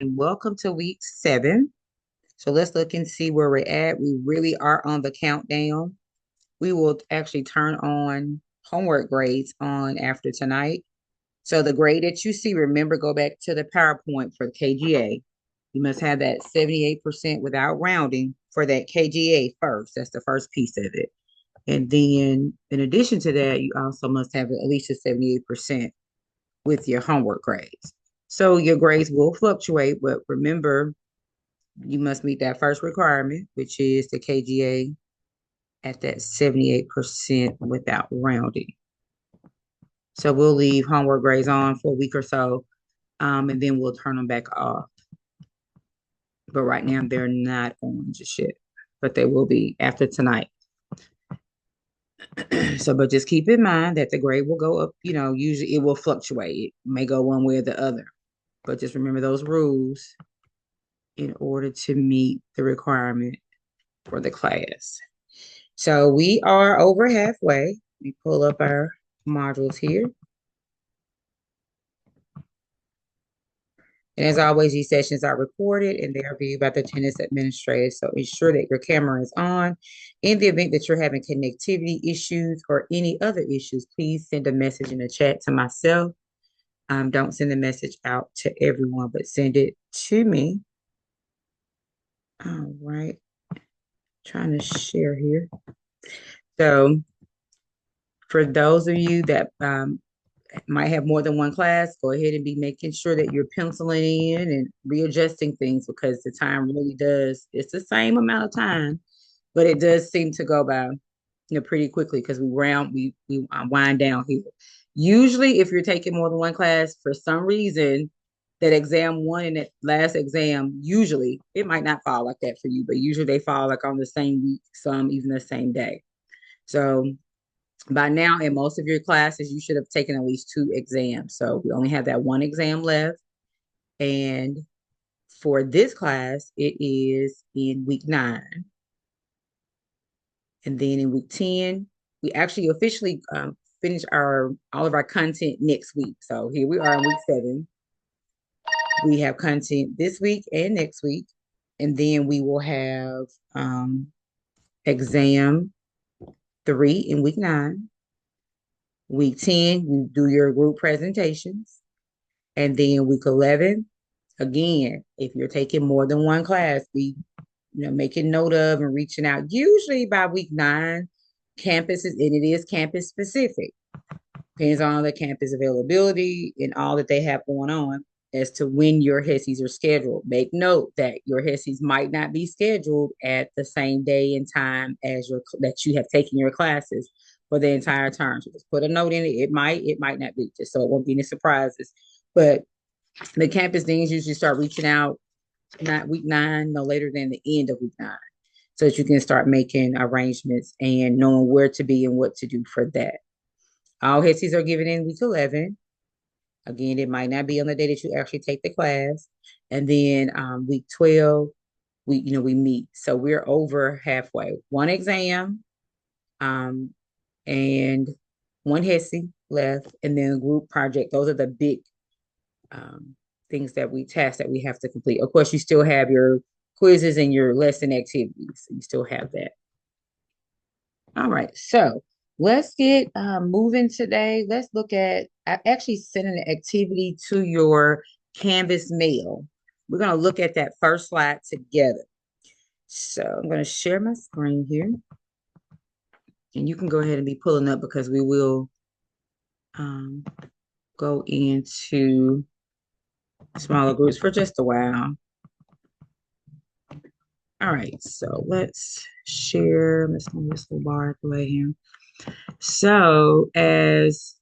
welcome to week 7. So let's look and see where we're at. We really are on the countdown. We will actually turn on homework grades on after tonight. So the grade that you see, remember, go back to the PowerPoint for the KGA. You must have that 78% without rounding for that KGA first. That's the first piece of it. And then in addition to that, you also must have at least a 78% with your homework grades. So your grades will fluctuate, but remember, you must meet that first requirement, which is the KGA at that 78% without rounding. So we'll leave homework grades on for a week or so, and then we'll turn them back off. But right now, they're not on just yet, but they will be after tonight. So, but just keep in mind that the grade will go up, usually it will fluctuate. It may go one way or the other, but just remember those rules in order to meet the requirement for the class. So we are over halfway. We pull up our modules here. And as always, these sessions are recorded and they are viewed by the attendance administrator. So ensure that your camera is on. In the event that you're having connectivity issues or any other issues, please send a message in the chat to myself. Don't send the message out to everyone, but send it to me. All right. Trying to share here. So for those of you that might have more than one class, go ahead and be making sure that you're penciling in and readjusting things because the time really does, it's the same amount of time, but it does seem to go by, pretty quickly because we wind down here. Usually, if you're taking more than one class, for some reason, that exam one and that last exam, usually it might not fall like that for you, but usually they fall like on the same week, some even the same day. So by now, in most of your classes, you should have taken at least 2 exams. So we only have that one exam left. And for this class, it is in week 9. And then in week 10, we actually officially finish all of our content next week. So here we are in week 7. We have content this week and next week. And then we will have exam 3 in week 9. Week 10, you do your group presentations. And then week 11, again, if you're taking more than one class, be making note of and reaching out. Usually by week 9, campuses, and it is campus specific. Depends on the campus availability and all that they have going on as to when your HESIs are scheduled. Make note that your HESIs might not be scheduled at the same day and time as that you have taken your classes for the entire term. So just put a note in it. It might not be, just so it won't be any surprises. But the campus deans usually start reaching out not week 9, no later than the end of week 9, so that you can start making arrangements and knowing where to be and what to do for that. All HESIs are given in week 11. Again, it might not be on the day that you actually take the class. And then week 12, we meet. So we're over halfway. One exam, and one HESI left, and then a group project. Those are the big things that we have to complete. Of course, you still have your quizzes and your lesson activities. You still have that. All right, so let's get moving today. Let's look at, I actually sent an activity to your Canvas mail. We're going to look at that first slide together. So I'm going to share my screen here. And you can go ahead and be pulling up because we will go into smaller groups for just a while. All right, so let's share. Let's move this little bar away here. So as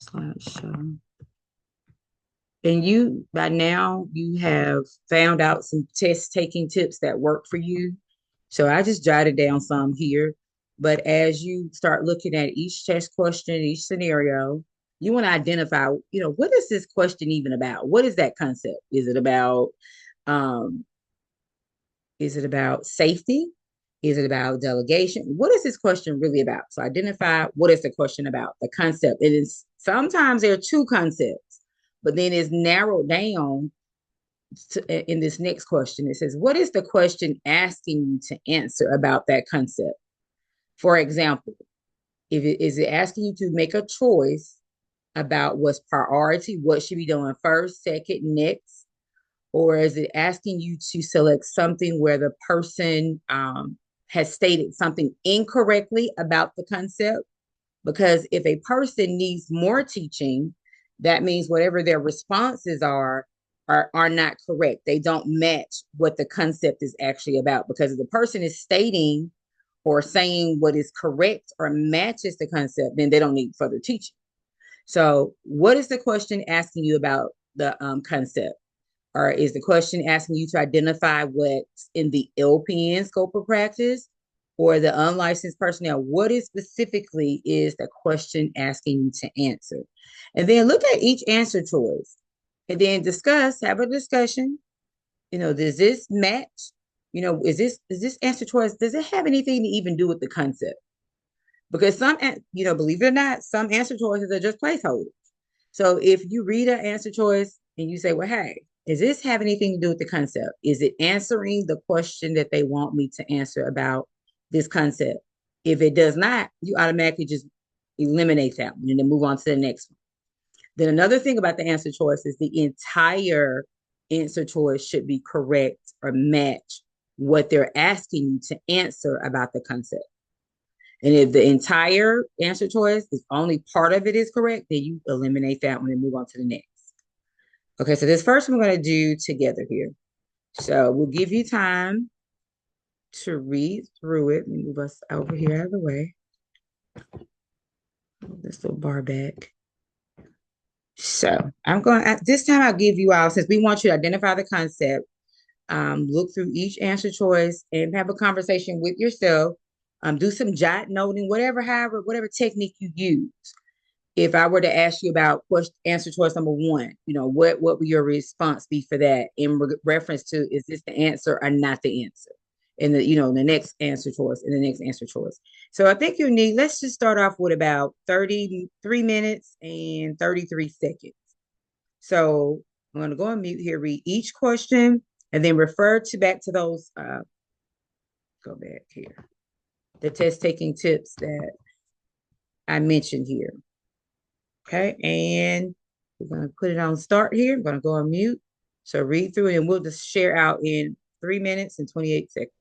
slideshow. And you, by now, you have found out some test taking tips that work for you. So I just jotted down some here. But as you start looking at each test question, each scenario, you want to identify, what is this question even about? What is that concept? Um, is it about safety? Is it about delegation? What is this question really about? So identify what is the question about, the concept. It is sometimes there are 2 concepts, but then it's narrowed down in this next question, it says, what is the question asking you to answer about that concept? For example, is it asking you to make a choice about what's priority, what should be done first, second, next? Or is it asking you to select something where the person has stated something incorrectly about the concept? Because if a person needs more teaching, that means whatever their responses are not correct. They don't match what the concept is actually about. Because if the person is stating or saying what is correct or matches the concept, then they don't need further teaching. So, what is the question asking you about the concept? Or is the question asking you to identify what's in the LPN scope of practice or the unlicensed personnel? What is specifically is the question asking you to answer? And then look at each answer choice and then have a discussion. Does this match? Is this answer choice, does it have anything to even do with the concept? Because believe it or not, some answer choices are just placeholders. So if you read an answer choice and you say, well, hey, does this have anything to do with the concept? Is it answering the question that they want me to answer about this concept? If it does not, you automatically just eliminate that one and then move on to the next one. Then another thing about the answer choice is the entire answer choice should be correct or match what they're asking you to answer about the concept. And if the entire answer choice is only part of it is correct, then you eliminate that one and move on to the next. Okay, so this first one we're going to do together here. So we'll give you time to read through it. Let me move us over here out of the way. Move this little bar back. So this time I'll give you all, since we want you to identify the concept, look through each answer choice and have a conversation with yourself. Do some jot noting, whatever technique you use. If I were to ask you about answer choice number one, what would your response be for that in reference to, is this the answer or not the answer? And the next answer choice and the next answer choice. So I think let's just start off with about 33 minutes and 33 seconds. So I'm going to go on mute here, read each question, and then refer back to those, go back here, the test taking tips that I mentioned here. Okay, and we're going to put it on start here. I'm going to go on mute. So read through it, and we'll just share out in 3 minutes and 28 seconds.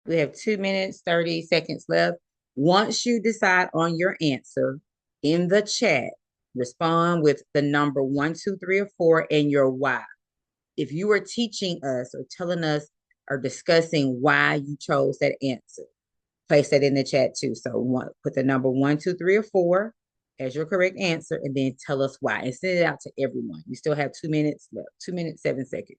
We have 2 minutes, 30 seconds left. Once you decide on your answer in the chat, respond with the number 1, 2, 3, or 4 and your why. If you are teaching us or telling us or discussing why you chose that answer, place that in the chat too. So put the number 1, 2, 3, or 4 as your correct answer, and then tell us why and send it out to everyone. You still have 2 minutes left, 2 minutes, 7 seconds.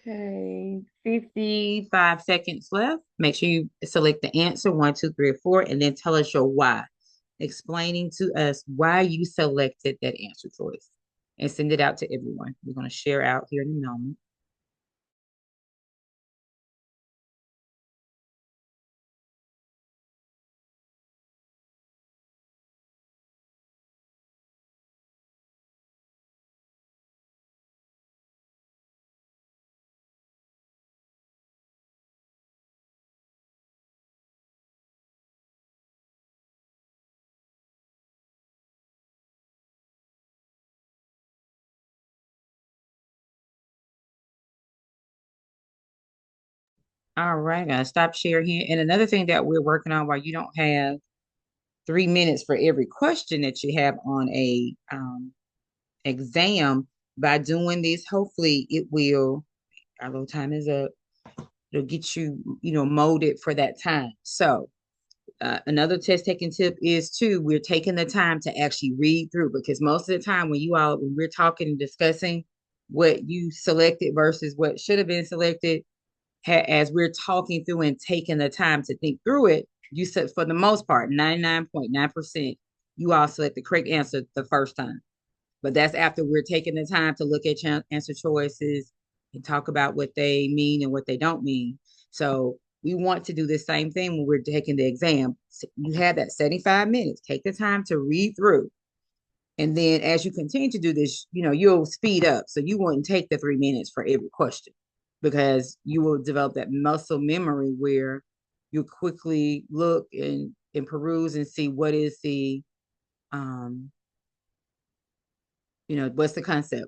Okay, 55 seconds left. Make sure you select the answer 1, 2, 3, or 4, and then tell us your why. Explaining to us why you selected that answer choice and send it out to everyone. We're going to share out here in a moment. All right, I'm gonna stop sharing here. And another thing that we're working on while you don't have 3 minutes for every question that you have on a exam, by doing this, hopefully it will, our little time is up, it'll get you, molded for that time. So another test taking tip is too, we're taking the time to actually read through, because most of the time when we're talking and discussing what you selected versus what should have been selected, as we're talking through and taking the time to think through it, you said for the most part, 99.9%, you all select the correct answer the first time. But that's after we're taking the time to look at answer choices and talk about what they mean and what they don't mean. So we want to do the same thing when we're taking the exam. So you have that 75 minutes. Take the time to read through. And then as you continue to do this, you'll speed up. So you wouldn't take the 3 minutes for every question, because you will develop that muscle memory where you quickly look and peruse and see what is the um what's the concept?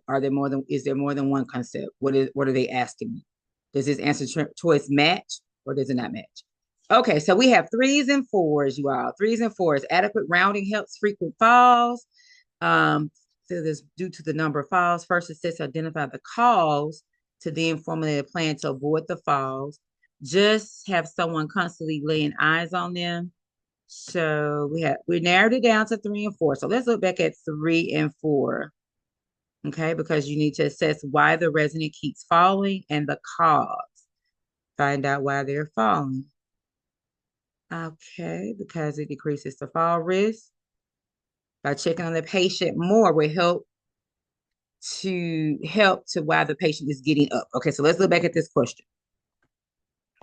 Is there more than one concept? What are they asking me? Does this answer choice match or does it not match? Okay, so we have threes and fours, you all. Threes and fours. Adequate rounding helps frequent falls. So this due to the number of falls. First, it says identify the cause to then formulate a plan to avoid the falls. Just have someone constantly laying eyes on them. So we narrowed it down to 3 and 4. So let's look back at 3 and 4. Okay, because you need to assess why the resident keeps falling and the cause. Find out why they're falling. Okay, because it decreases the fall risk. By checking on the patient more will help to why the patient is getting up. Okay, so let's look back at this question.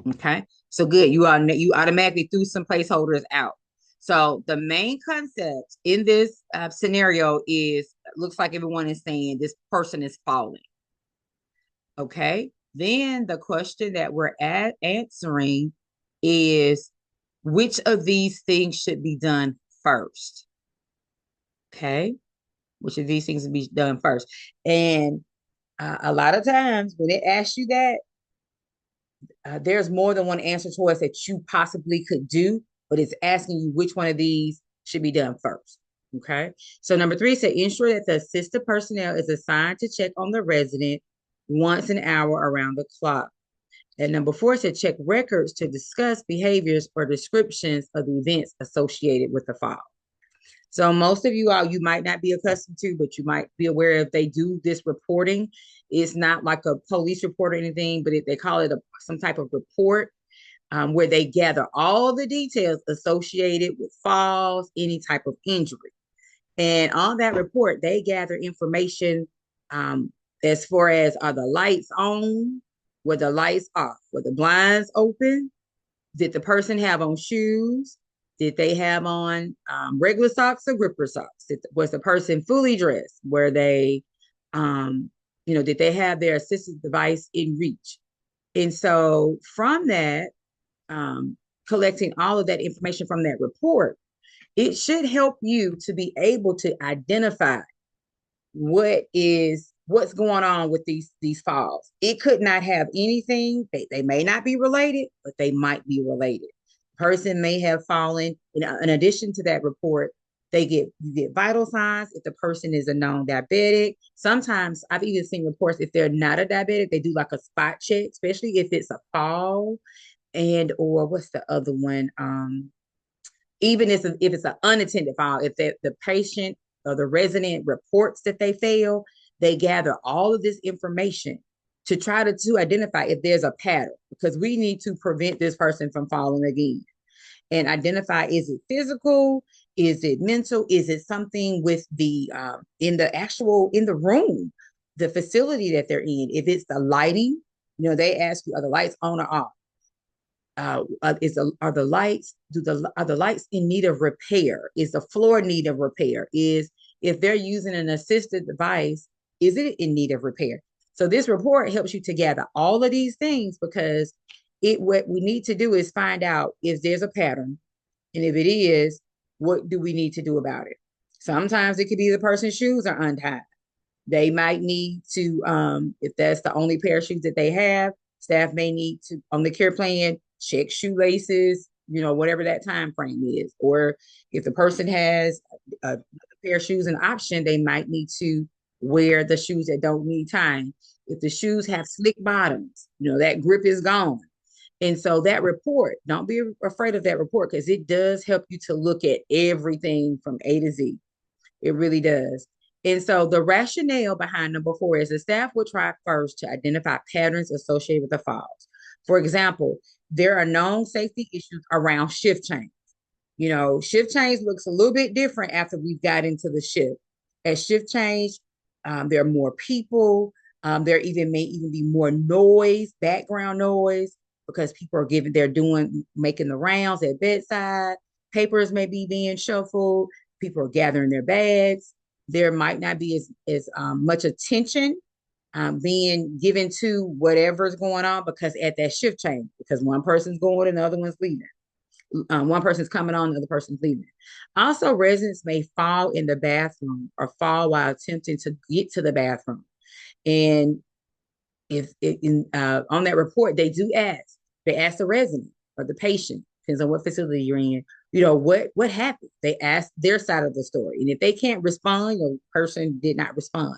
Okay, so good. You automatically threw some placeholders out. So the main concept in this scenario is, looks like everyone is saying this person is falling. Okay, then the question that we're answering is, which of these things should be done first? Okay, which of these things should be done first? And a lot of times when it asks you that, there's more than one answer choice that you possibly could do, but it's asking you which one of these should be done first. Okay. So number 3 said ensure that the assistive personnel is assigned to check on the resident once an hour around the clock. And number 4 said check records to discuss behaviors or descriptions of the events associated with the fall. So most of you all, you might not be accustomed to, but you might be aware if they do this reporting. It's not like a police report or anything, but they call it some type of report, where they gather all the details associated with falls, any type of injury. And on that report, they gather information as far as, are the lights on, were the lights off, were the blinds open, did the person have on shoes? Did they have on regular socks or gripper socks? Was the person fully dressed? Were they, did they have their assistive device in reach? And so from that, collecting all of that information from that report, it should help you to be able to identify what's going on with these falls. It could not have anything. They may not be related, but they might be related. Person may have fallen. In addition to that report, you get vital signs if the person is a known diabetic. Sometimes I've even seen reports, if they're not a diabetic, they do like a spot check, especially if it's a fall, and or what's the other one? Even if it's an unattended fall, if the patient or the resident reports that they fail, they gather all of this information to try to identify if there's a pattern, because we need to prevent this person from falling again and identify, is it physical, is it mental, is it something with the in the actual in the room, the facility that they're in. If it's the lighting, they ask you, are the lights on or off? Are the lights, are the lights in need of repair? Is the floor in need of repair? Is, if they're using an assisted device, is it in need of repair? So this report helps you to gather all of these things, because what we need to do is find out if there's a pattern, and if it is, what do we need to do about it? Sometimes it could be the person's shoes are untied. They might need to, if that's the only pair of shoes that they have, staff may need to, on the care plan, check shoelaces, whatever that time frame is. Or if the person has a pair of shoes an option, they might need to wear the shoes that don't need tying. If the shoes have slick bottoms, that grip is gone. And so that report, don't be afraid of that report, because it does help you to look at everything from A to Z. It really does. And so the rationale behind number 4 is the staff will try first to identify patterns associated with the falls. For example, there are known safety issues around shift change. Shift change looks a little bit different after we've got into the shift. At shift change, there are more people. There may even be more noise, background noise, because people are making the rounds at bedside. Papers may be being shuffled. People are gathering their bags. There might not be as much attention being given to whatever's going on, because at that shift change, because one person's going and the other one's leaving. One person's coming on, the other person's leaving. Also, residents may fall in the bathroom or fall while attempting to get to the bathroom. And if on that report, they ask the resident or the patient, depends on what facility you're in, what happened. They ask their side of the story. And if they can't respond, the person did not respond.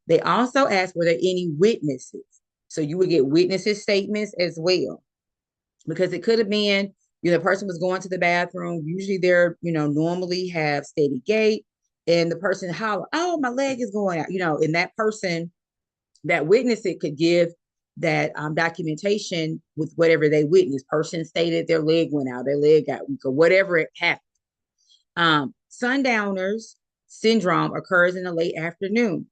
They also ask, were there any witnesses? So you would get witnesses' statements as well, because it could have been, the person was going to the bathroom. Usually they're, normally have steady gait, and the person holler, oh, my leg is going out, and that person, that witness, it could give that documentation with whatever they witnessed. Person stated their leg went out, their leg got weak, or whatever it happened. Sundowners syndrome occurs in the late afternoon.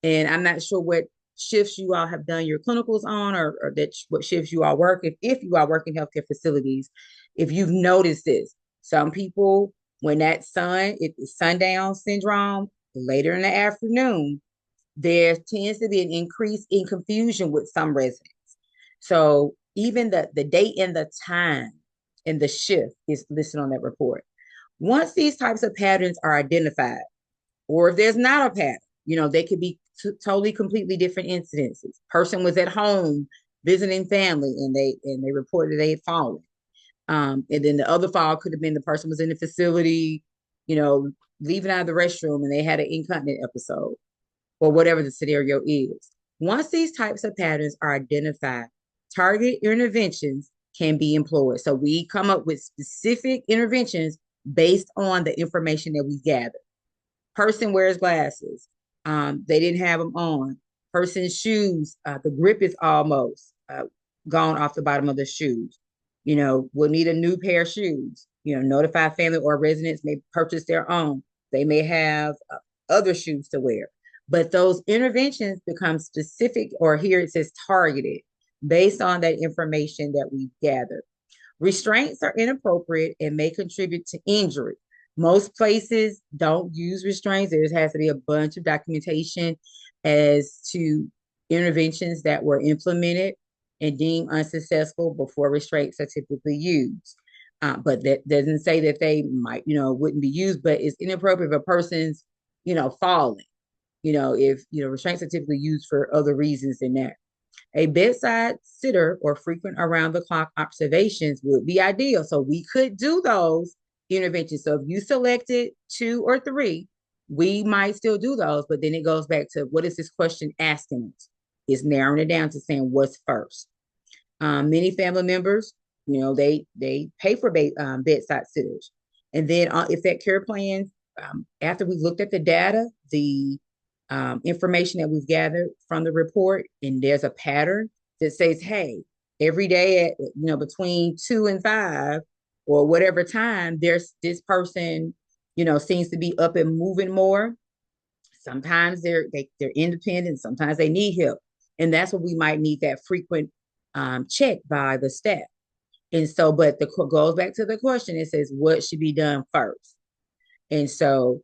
And I'm not sure what shifts you all have done your clinicals on, or what shifts you all work. If you all work in healthcare facilities, if you've noticed this, some people, when that sundown syndrome, later in the afternoon, there tends to be an increase in confusion with some residents. So even the date and the time and the shift is listed on that report. Once these types of patterns are identified, or if there's not a pattern, they could be totally, completely different incidences. Person was at home visiting family, and they reported they had fallen. And then the other fall could have been the person was in the facility, leaving out of the restroom, and they had an incontinent episode, or whatever the scenario is. Once these types of patterns are identified, target interventions can be employed. So we come up with specific interventions based on the information that we gather. Person wears glasses. They didn't have them on. Person's shoes, the grip is almost gone off the bottom of the shoes. Will need a new pair of shoes. Notify family or residents may purchase their own. They may have other shoes to wear. But those interventions become specific, or here it says targeted, based on that information that we've gathered. Restraints are inappropriate and may contribute to injury. Most places don't use restraints. There has to be a bunch of documentation as to interventions that were implemented and deemed unsuccessful before restraints are typically used. But that doesn't say that they might, wouldn't be used, but it's inappropriate if a person's, falling. If, restraints are typically used for other reasons than that. A bedside sitter or frequent around the clock observations would be ideal. So we could do those interventions. So if you selected 2 or 3, we might still do those, but then it goes back to, what is this question asking us? It's narrowing it down to saying what's first. Many family members, they pay for bedside sitters. And then if that care plan, after we looked at the data, the information that we've gathered from the report, and there's a pattern that says, hey, every day at between 2 and 5 or whatever time, there's this person, seems to be up and moving more. Sometimes they're independent, sometimes they need help. And that's what we might need, that frequent check by the staff. And so, but the goes back to the question, it says what should be done first. And so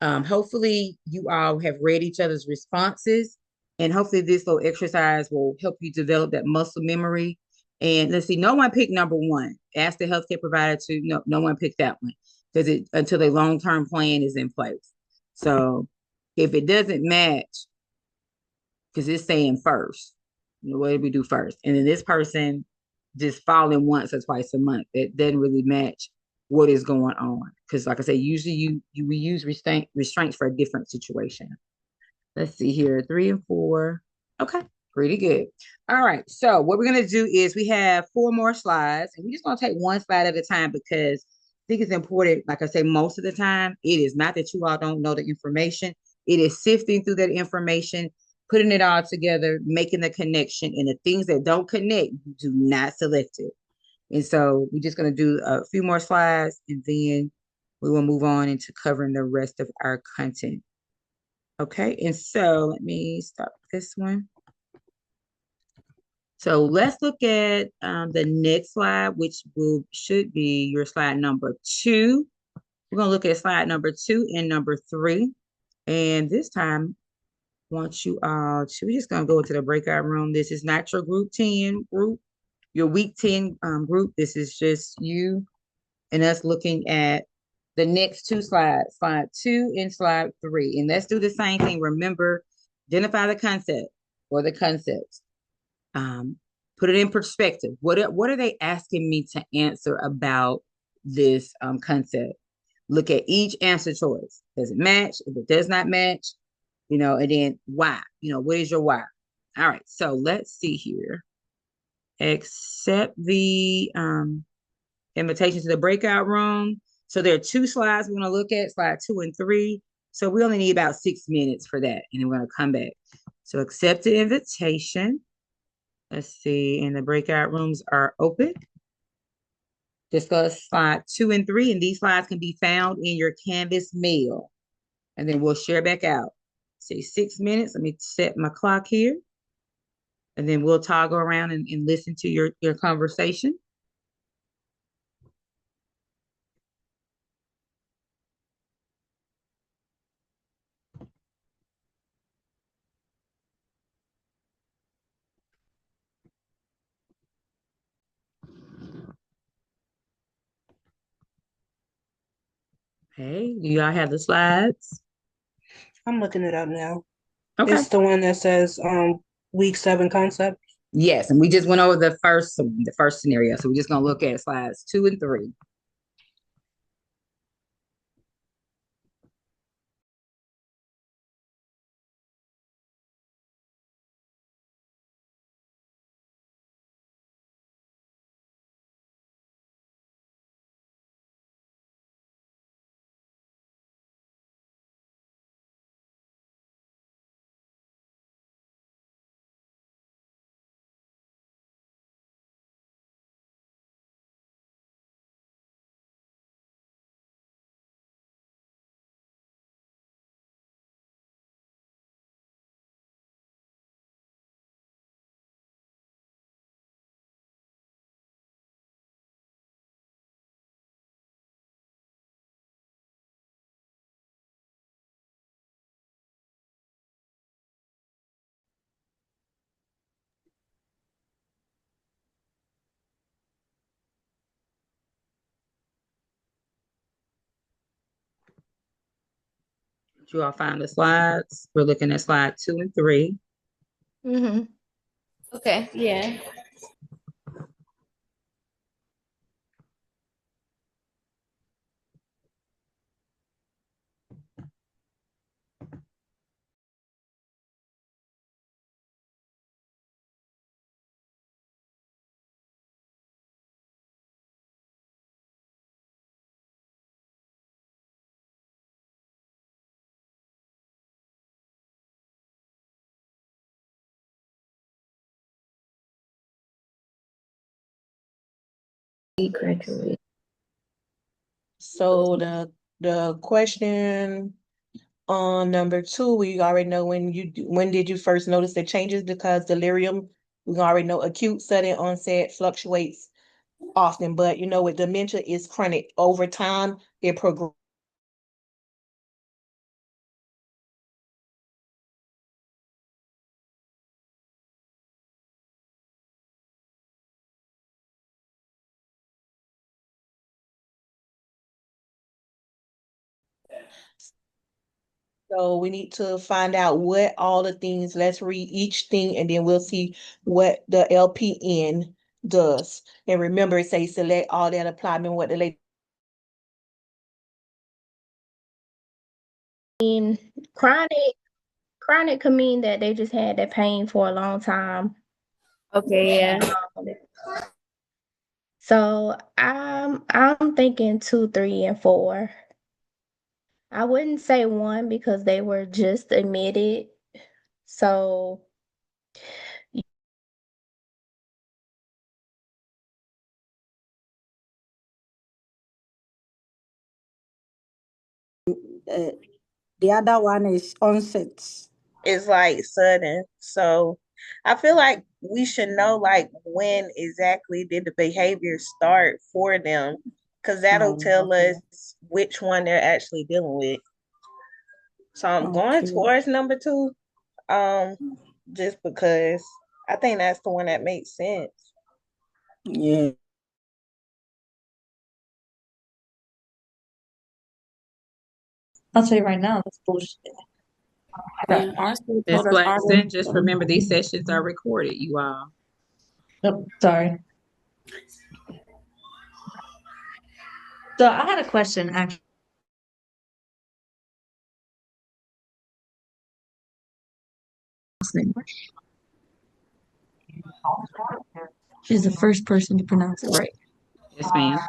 hopefully you all have read each other's responses, and hopefully this little exercise will help you develop that muscle memory. And let's see, no one picked number one. Ask the healthcare provider to, no one picked that one because it until a long-term plan is in place. So if it doesn't match, because it's saying first, what did we do first? And then this person just falling once or twice a month. It doesn't really match what is going on. Because like I said, usually we use restraints for a different situation. Let's see here, 3 and 4. Okay, pretty good. All right, so what we're gonna do is we have 4 more slides, and we're just gonna take one slide at a time because I think it's important. Like I say, most of the time, it is not that you all don't know the information. It is sifting through that information, putting it all together, making the connection, and the things that don't connect, do not select it. And so we're just going to do a few more slides, and then we will move on into covering the rest of our content. Okay, and so let me stop this one. So let's look at the next slide, which should be your slide number 2. We're going to look at slide number 2 and number 3. And this time, I want you all to, we're just going to go into the breakout room. This is not your group 10 group, your week 10 group. This is just you and us looking at the next 2 slides, slide 2 and slide 3. And let's do the same thing. Remember, identify the concept or the concepts. Put it in perspective. What are they asking me to answer about this concept? Look at each answer choice. Does it match? If it does not match, and then why? What is your why? All right, so let's see here. Accept the invitation to the breakout room. So there are 2 slides we're going to look at, slide 2 and 3. So we only need about 6 minutes for that, and then we're going to come back. So accept the invitation. Let's see, and the breakout rooms are open. Discuss slide 2 and 3, and these slides can be found in your Canvas mail. And then we'll share back out. Say 6 minutes. Let me set my clock here. And then we'll toggle around and listen to your conversation. Hey, do y'all have the slides? I'm looking it up now. Okay. It's the one that says week 7 concept. Yes, and we just went over the first scenario. So we're just gonna look at slides 2 and 3. Did you all find the slides? We're looking at slide 2 and 3. Mm-hmm. Okay, yeah. Graduate. So the question on number 2, we already know when did you first notice the changes, because delirium, we already know acute sudden onset fluctuates often, but with dementia is chronic. Over time, it progresses. So we need to find out what all the things, let's read each thing and then we'll see what the LPN does. And remember, it says select all that apply. Remember what the lady. mean, chronic chronic could mean that they just had that pain for a long time. Okay, yeah. So I'm thinking 2, 3, and 4. I wouldn't say 1 because they were just admitted. So The other one is onset. It's like sudden. So I feel like we should know like when exactly did the behavior start for them, because that'll tell Okay. us which one they're actually dealing with. So I'm going Okay. towards number 2, um, just because I think that's the one that makes sense. Yeah. I'll tell you right now, that's bullshit. Yeah, our school Ms. told us already. Blackson, just remember these sessions are recorded, you all. Oh, sorry. So I had a question actually. She's the first person to pronounce it right. Yes, ma'am.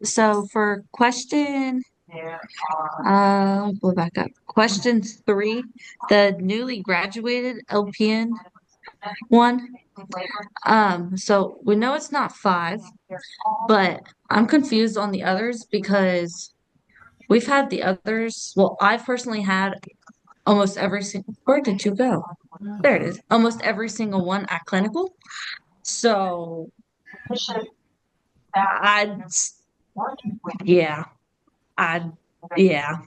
So for question, go back up. Question 3, the newly graduated LPN one. So we know it's not 5, but I'm confused on the others because we've had the others. Well, I've personally had almost every single. Where did you go? There it is. Almost every single one at clinical. So I, yeah, I, yeah.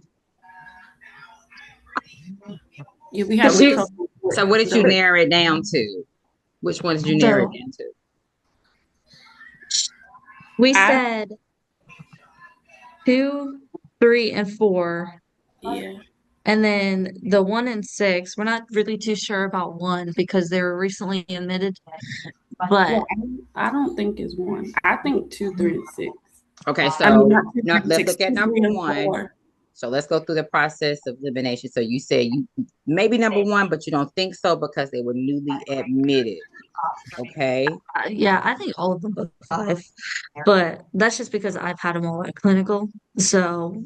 Yeah, we So have what, a couple. so what did you narrow it down to? Which one did you narrow it So down to? we I said 2, 3, and 4. yeah. And then the 1 and 6, we're not really too sure about 1 because they were recently admitted. But Well, I don't think it's 1. I think 2, 3, and 6. Okay, I mean, so not 2, 3, no, and let's 6, look at 2, number 3, and 1. 4. So let's go through the process of elimination. So you said you maybe number 1, but you don't think so because they were newly admitted. Okay. yeah, I think all of them both 5. But that's just because I've had them all at clinical. So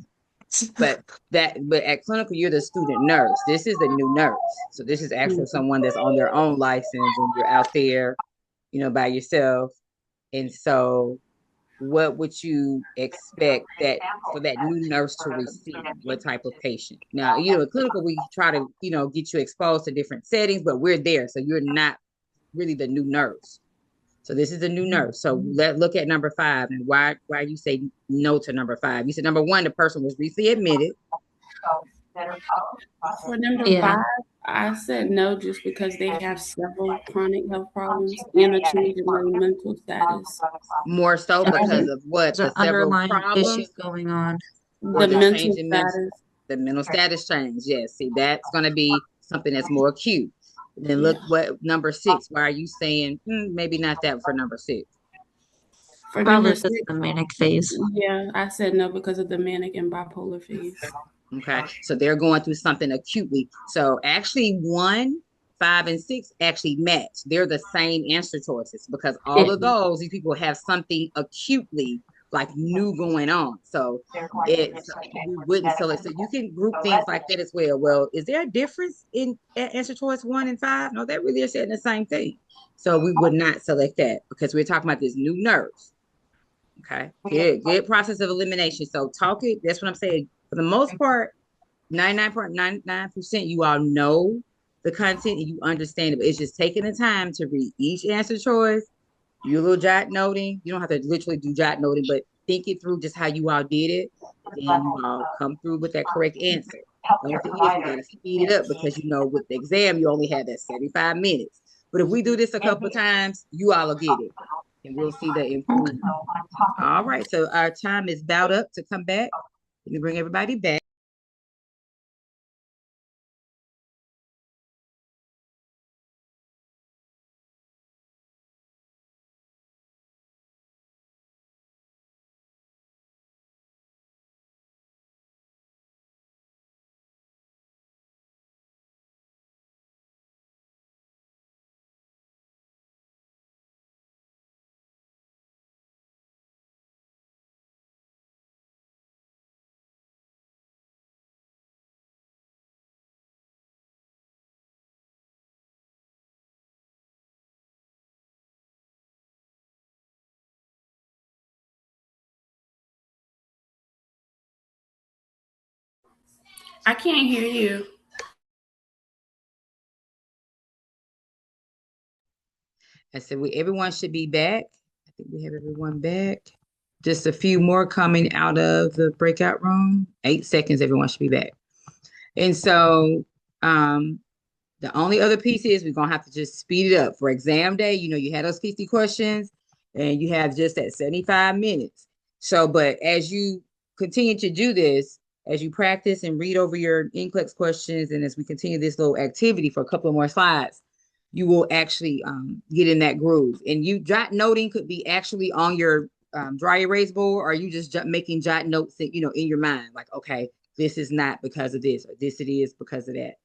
But at clinical, you're the student nurse. This is the new nurse. So this is actually Mhm. someone that's on their own license and you're out there, by yourself. And so what would you expect that for that new nurse to receive? What type of patient? Now, at clinical, we try to, get you exposed to different settings, but we're there. So you're not really the new nurse. So this is a new nurse. So let's look at number 5 and why you say no to number 5. You said number 1, the person was recently admitted. For number yeah. 5, I said no just because they have several chronic health problems and a change in their mental status. More so because of what? There's The an several underlying issue problems going on. or The the change mental in status. the mental status change. Yes. See, that's going to be something that's more acute. Then Yeah. look what number 6. Why are you saying maybe not that for number 6? For Probably number because 6, of the manic phase. yeah, I said no because of the manic and bipolar phase. Okay. So they're going through something acutely. So actually 1, 5, and 6 actually match. They're the same answer choices because all Yeah. of those, these people have something acutely like new going on. So we wouldn't select. So you can group things like that as well. Well, is there a difference in answer choice 1 and 5? No, they really are saying the same thing. So we would not select that because we're talking about this new nurse. Okay, good process of elimination. So talk it. That's what I'm saying. For the most part, 99.99% you all know the content and you understand it. But it's just taking the time to read each answer choice. Do a little jot noting. You don't have to literally do jot noting, but think it through just how you all did it. And then you all come through with that correct answer. The only thing is we got to speed it up because with the exam you only have that 75 minutes. But if we do this a couple times, you all will get it. And we'll see the improvement. All right, so our time is about up to come back. Let me bring everybody back. I can't hear you. I said everyone should be back. I think we have everyone back. Just a few more coming out of the breakout room. 8 seconds, everyone should be back. And so the only other piece is we're gonna have to just speed it up. For exam day, you had those 50 questions and you have just that 75 minutes. So, but as you continue to do this, as you practice and read over your NCLEX questions, and as we continue this little activity for a couple of more slides, you will actually get in that groove. And you jot noting could be actually on your dry erase board, or you just making jot notes that, in your mind, like, okay, this is not because of this, or this it is because of that.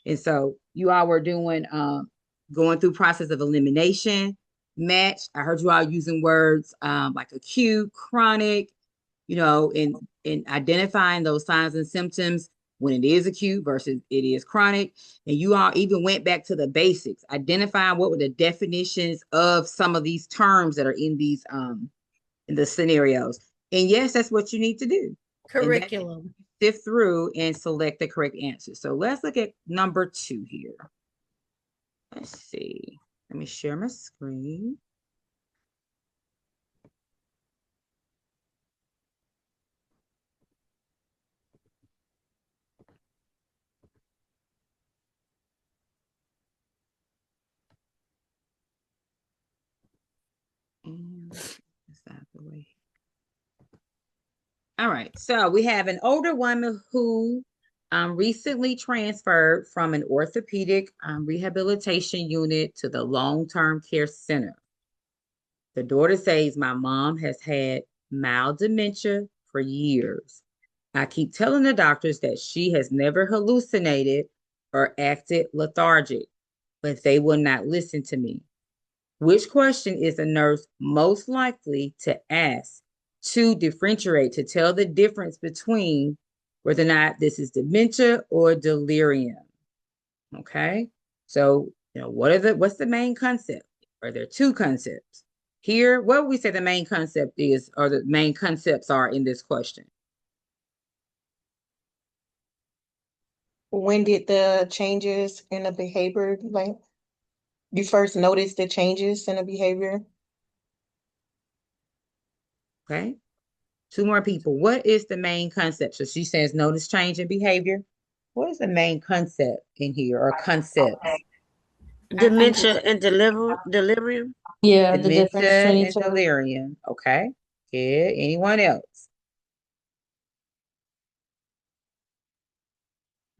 And so you all were doing going through process of elimination, match. I heard you all using words like acute, chronic, in identifying those signs and symptoms when it is acute versus it is chronic. And you all even went back to the basics, identifying what were the definitions of some of these terms that are in these in the scenarios. And yes, that's what you need to do. Curriculum. Sift through and select the correct answer. So let's look at number 2 here. Let's see. Let me share my screen. And this out of the way. All right. So we have an older woman who recently transferred from an orthopedic rehabilitation unit to the long-term care center. The daughter says, my mom has had mild dementia for years. I keep telling the doctors that she has never hallucinated or acted lethargic, but they will not listen to me. Which question is the nurse most likely to ask to differentiate, to tell the difference between whether or not this is dementia or delirium? Okay. So, what's the main concept? Are there 2 concepts? Here, what would we say the main concept is, or the main concepts are in this question? When did the changes in the behavior, like you first noticed the changes in the behavior? Okay. 2 more people. What is the main concept? So she says, notice change in behavior. What is the main concept in here, or concepts? Dementia and delirium. Yeah, the difference Dementia between and each other. delirium. Okay. Good. Anyone else?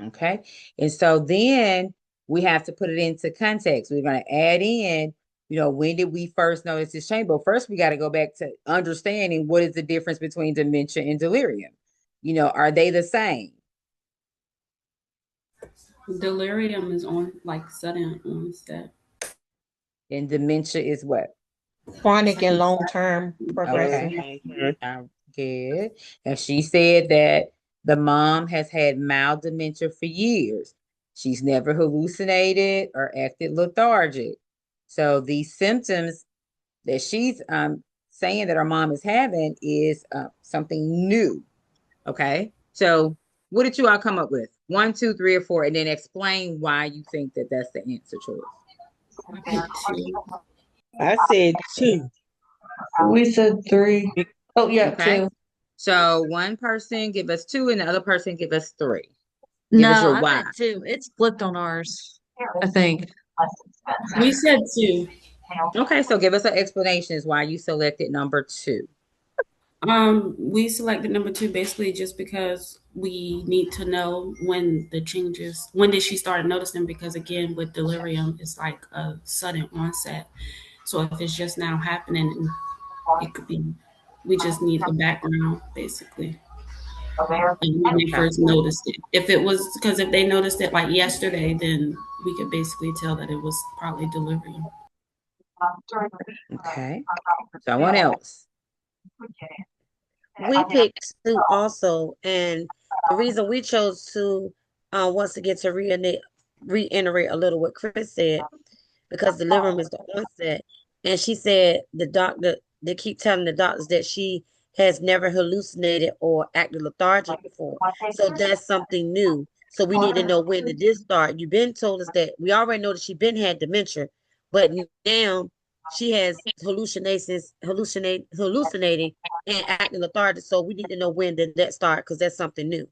Okay. And so then we have to put it into context. We're going to add in, when did we first notice this change? But first, we got to go back to understanding what is the difference between dementia and delirium. Are they the same? Delirium is on like sudden onset. And dementia is what? Chronic and long-term progressive. Okay. Good. And she said that the mom has had mild dementia for years. She's never hallucinated or acted lethargic. So these symptoms that she's saying that her mom is having is something new. Okay. So what did you all come up with? 1, 2, 3, or 4, and then explain why you think that that's the answer choice. I picked 2. I said 2. We said 3. Oh, yeah, Okay. 2. So one person give us 2 and the other person give us 3. Give No, us your I why. meant 2. It's flipped on ours, I think. We said 2. Okay, so give us an explanation as why you selected number 2. We selected number 2 basically just because we need to know when the changes, when did she start noticing? Because again, with delirium, it's like a sudden onset. So if it's just now happening, it could be, we just need the background basically. And when they Okay. first noticed it. If it was, because if they noticed it like yesterday, then we could basically tell that it was probably delirium. Okay. Someone else. We picked 2 also, and the reason we chose 2, once again, to reiterate a little what Chris said, because the liver is the onset. And she said the doctor, they keep telling the doctors that she has never hallucinated or acted lethargic before. So that's something new. So we need to know, when did this start? You've been told us that we already know that she been had dementia, but now she has hallucinating and acting lethargic. So we need to know, when did that start? Because that's something new.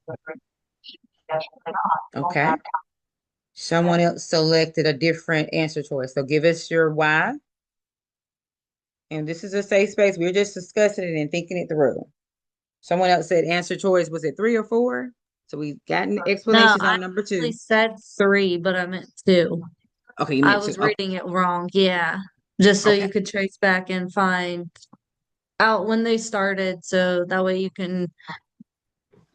Okay. Someone else selected a different answer choice. So give us your why. And this is a safe space. We're just discussing it and thinking it through. Someone else said answer choice. Was it 3 or 4? So we've gotten No, explanations I on number actually 2. said 3, but I meant 2. Okay, you I meant 2. was Oh, reading it wrong. Yeah. Just so okay. you could trace back and find out when they started. So that way you can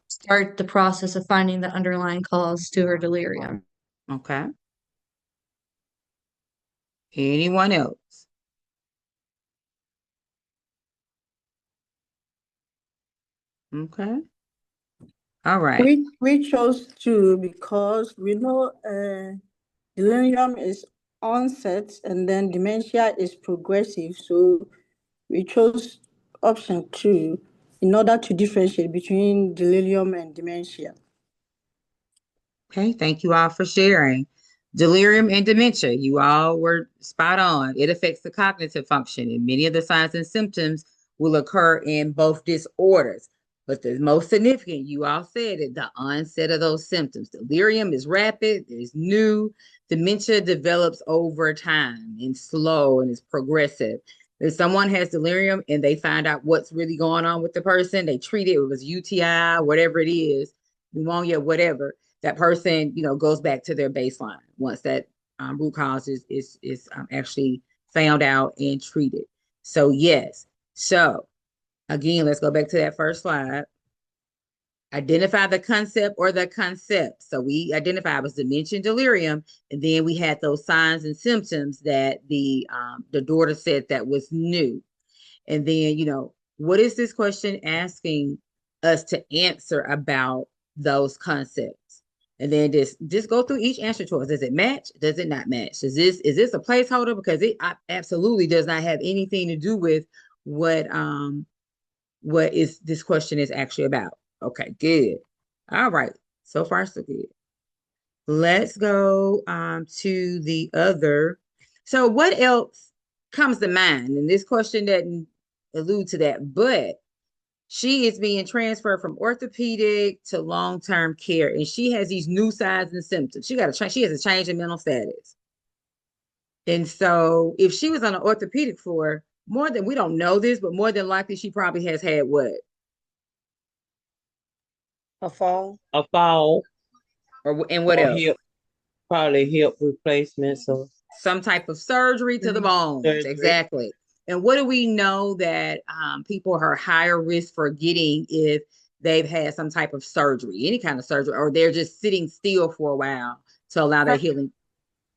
start the process of finding the underlying cause to her delirium. Okay. Anyone else? Okay. All right. We chose 2 because we know delirium is onset and then dementia is progressive. So we chose option 2 in order to differentiate between delirium and dementia. Okay, thank you all for sharing. Delirium and dementia, you all were spot on. It affects the cognitive function, and many of the signs and symptoms will occur in both disorders. But the most significant, you all said it, the onset of those symptoms. Delirium is rapid, it's new. Dementia develops over time and slow and is progressive. If someone has delirium and they find out what's really going on with the person, they treat it, it was UTI, whatever it is, pneumonia, whatever, that person, goes back to their baseline once that root cause is actually found out and treated. So yes. So again, let's go back to that first slide. Identify the concept or the concept. So we identified was dementia and delirium, and then we had those signs and symptoms that the daughter said that was new. And then, what is this question asking us to answer about those concepts? And then just go through each answer choice. Does it match? Does it not match? Is this a placeholder? Because it absolutely does not have anything to do with what is this question is actually about. Okay, good. All right. So far, so good. Let's go to the other. So what else comes to mind? And this question doesn't allude to that, but she is being transferred from orthopedic to long-term care, and she has these new signs and symptoms. She has a change in mental status. And so if she was on an orthopedic floor, we don't know this, but more than likely she probably has had what? A fall. A fall And what or else? hip, probably hip replacement. So Some type of surgery to the bones. surgery. Exactly. And what do we know that people are higher risk for getting if they've had some type of surgery, any kind of surgery, or they're just sitting still for a while to allow their healing?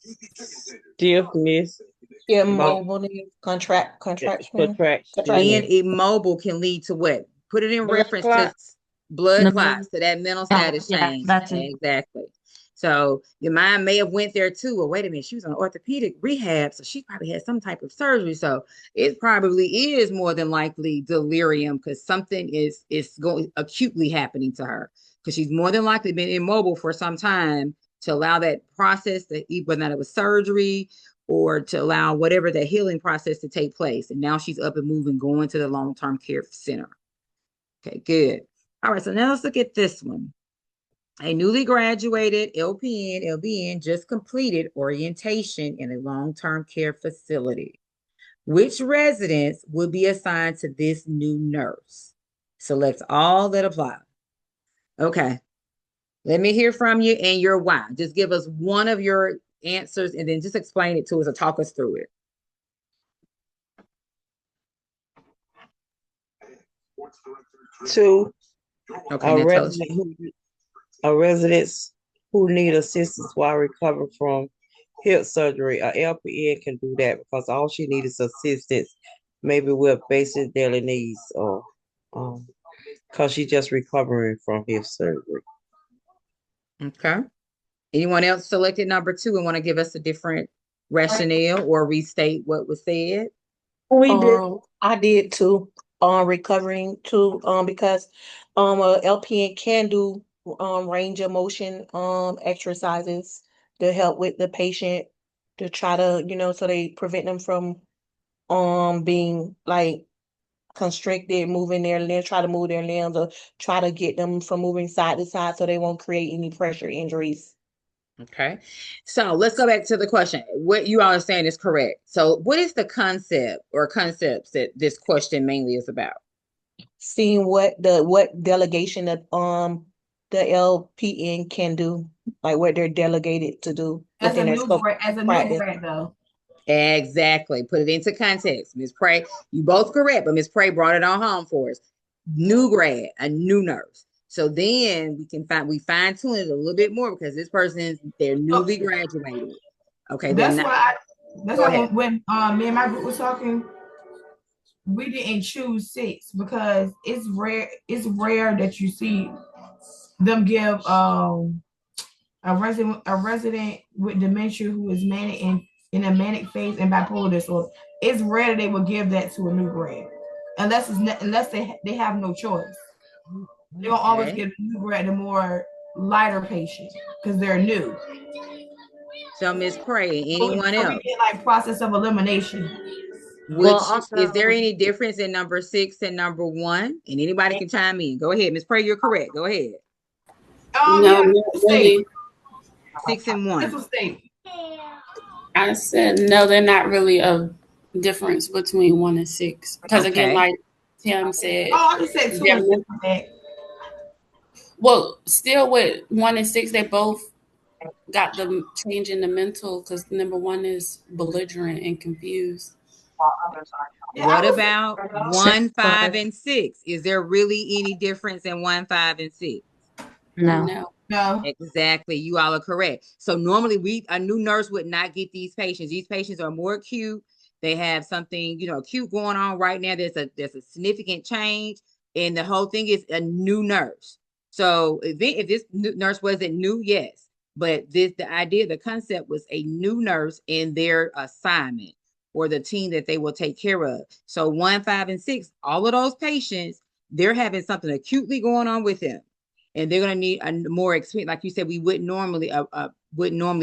Stiffness. Immobile, contraction, Contraction. Being contraction. immobile can lead to what? Put it in Blood reference to clots. blood Pneumonia. clots, to that mental Oh, status yeah, change. that's it. Exactly. So your mind may have went there too. Well, wait a minute, she was on orthopedic rehab, so she probably had some type of surgery. So it probably is more than likely delirium because something is going acutely happening to her because she's more than likely been immobile for some time to allow that process that whether it was surgery or to allow whatever the healing process to take place. And now she's up and moving, going to the long-term care center. Okay, good. All right, so now let's look at this one. A newly graduated LPN just completed orientation in a long-term care facility. Which residents would be assigned to this new nurse? Select all that apply. Okay, let me hear from you and your why. Just give us one of your answers and then just explain it to us or talk us through it. Two, Okay, a now tell us. resident who a residents who need assistance while recovering from hip surgery. A LPN can do that because all she needs is assistance, maybe with basic daily needs or because she's just recovering from hip surgery. Okay. Anyone else selected number 2 and want to give us a different rationale or restate what was said? We did. I did too. Recovering too. Because a LPN can do range of motion exercises to help with the patient to try to, so they prevent them from being like constricted, moving their limbs, try to move their limbs or try to get them from moving side to side so they won't create any pressure injuries. Okay. So let's go back to the question. What you all are saying is correct. So what is the concept or concepts that this question mainly is about? Seeing what delegation that the LPN can do, like what they're delegated to do within their scope as a of new practice. grad though. Exactly. Put it into context. Ms. Prey, you both correct, but Ms. Prey brought it on home for us. New grad, a new nurse. So then we fine tune it a little bit more because this person they're newly graduated. Okay, That's why go ahead. when me and my group was talking, we didn't choose 6 because it's rare that you see them give a resident with dementia who is manic in a manic phase and bipolar disorder. It's rare that they would give that to a new grad, unless they have no choice. They're gonna always give the new grad the more lighter patient because they're new. So Ms. Prey, anyone else? We get like process of elimination. Which is there any difference in number 6 and number 1? And anybody can chime in. Go ahead, Ms. Prey, you're correct. Go ahead. No, Yeah, not really. 6 and 1. This state. I said no, they're not really a difference between 1 and 6. Because again, Okay. like Tim said, I just said 2 and 6. well, still with 1 and 6, they both got the change in the mental because number 1 is belligerent and confused. What about 1, 5, and 6? Is there really any difference in 1, 5, and 6? No. Exactly. You all are correct. So normally a new nurse would not get these patients. These patients are more acute. They have something, acute going on right now. There's a significant change. And the whole thing is a new nurse. So if this nurse wasn't new, yes. But the idea, the concept was a new nurse in their assignment or the team that they will take care of. So 1, 5, and 6, all of those patients, they're having something acutely going on with them. And they're going to need a more experience. Like you said, we wouldn't normally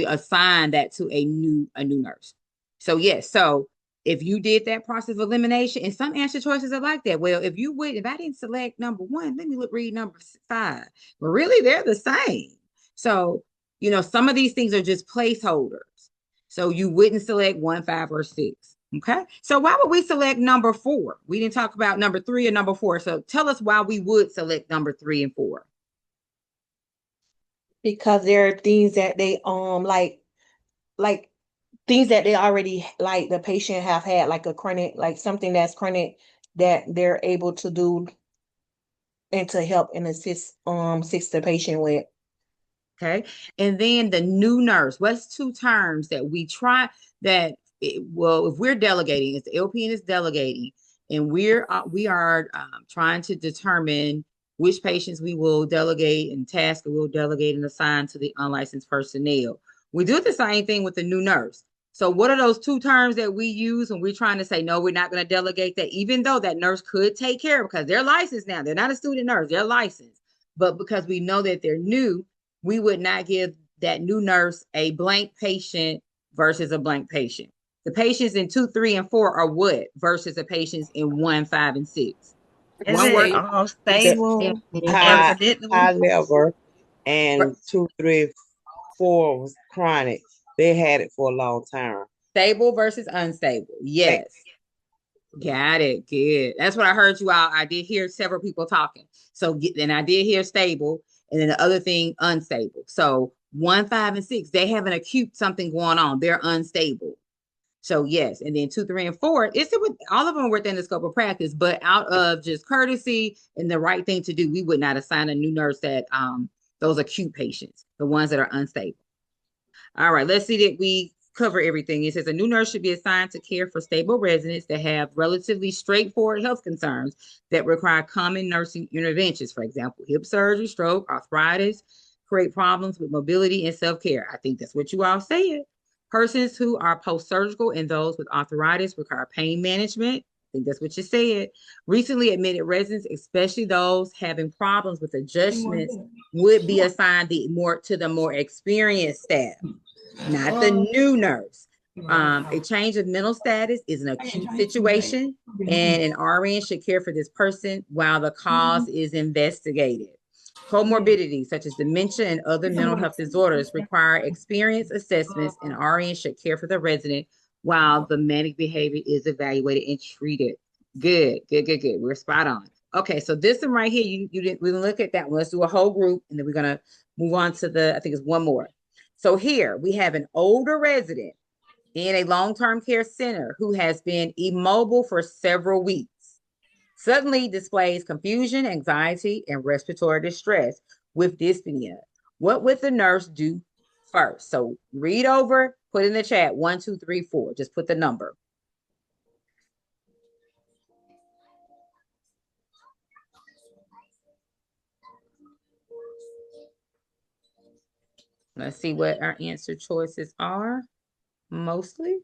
assign that to a new nurse. So yes, so if you did that process of elimination, and some answer choices are like that. Well, if I didn't select number 1, let me read number 5. But really, they're the same. So some of these things are just placeholders. So you wouldn't select 1, 5, or 6. Okay. So why would we select number 4? We didn't talk about number 3 or number 4. So tell us why we would select number 3 and 4. Because there are things that they like things that they already like the patient have had like a chronic, like something that's chronic that they're able to do and to help and assist the patient with. Okay. And then the new nurse. What's 2 terms that we try that well, if we're delegating, if the LPN is delegating, and we are trying to determine which patients we will delegate and task we'll delegate and assign to the unlicensed personnel. We do the same thing with the new nurse. So what are those two terms that we use when we're trying to say, no, we're not going to delegate that, even though that nurse could take care of it because they're licensed now. They're not a student nurse, they're licensed. But because we know that they're new, we would not give that new nurse a blank patient versus a blank patient. The patients in 2, 3, and 4 are what versus the patients in 1, 5, and 6. Is One it word. stable or High, predictable? high level, and 2, 3, 4 was chronic. They had it for a long time. Stable versus unstable. Yes. Got it. Good. That's what I heard you out. I did hear several people talking. So, and I did hear stable, and then the other thing, unstable. So 1, 5, and 6, they have an acute something going on. They're unstable. So yes, and then 2, 3, and 4, it's all of them are within the scope of practice, but out of just courtesy and the right thing to do, we would not assign a new nurse that those acute patients, the ones that are unstable. All right, let's see that we cover everything. It says a new nurse should be assigned to care for stable residents that have relatively straightforward health concerns that require common nursing interventions. For example, hip surgery, stroke, arthritis, create problems with mobility and self-care. I think that's what you all said. Persons who are post-surgical and those with arthritis require pain management. I think that's what you said. Recently admitted residents, especially those having problems with adjustments, would be assigned to the more experienced staff, not the new nurse. A change of mental status is an acute situation, and an RN should care for this person while the cause is investigated. Comorbidities such as dementia and other mental health disorders require experience assessments, and RN should care for the resident while the manic behavior is evaluated and treated. Good. We're spot on. Okay, so this one right here, we didn't look at that one. Let's do a whole group, and then we're gonna move on to I think it's one more. So here we have an older resident in a long-term care center who has been immobile for several weeks. Suddenly displays confusion, anxiety, and respiratory distress with dyspnea. What would the nurse do first? So read over, put in the chat 1, 2, 3, 4. Just put the number. Let's see what our answer choices are mostly.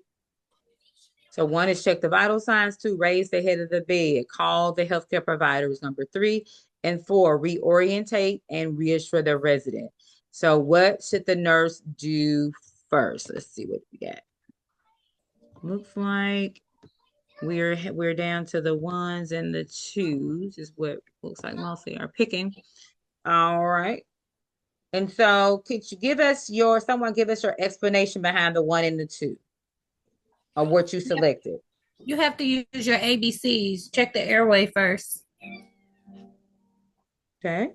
So 1 is check the vital signs, 2, raise the head of the bed, call the healthcare providers, number 3, and 4, reorientate and reassure the resident. So what should the nurse do first? Let's see what we got. Looks like we're down to the 1s and the 2s is what looks like mostly are picking. All right. And so could you someone give us your explanation behind the 1 and the 2 of what you selected? You have to use your ABCs. Check the airway first. Okay.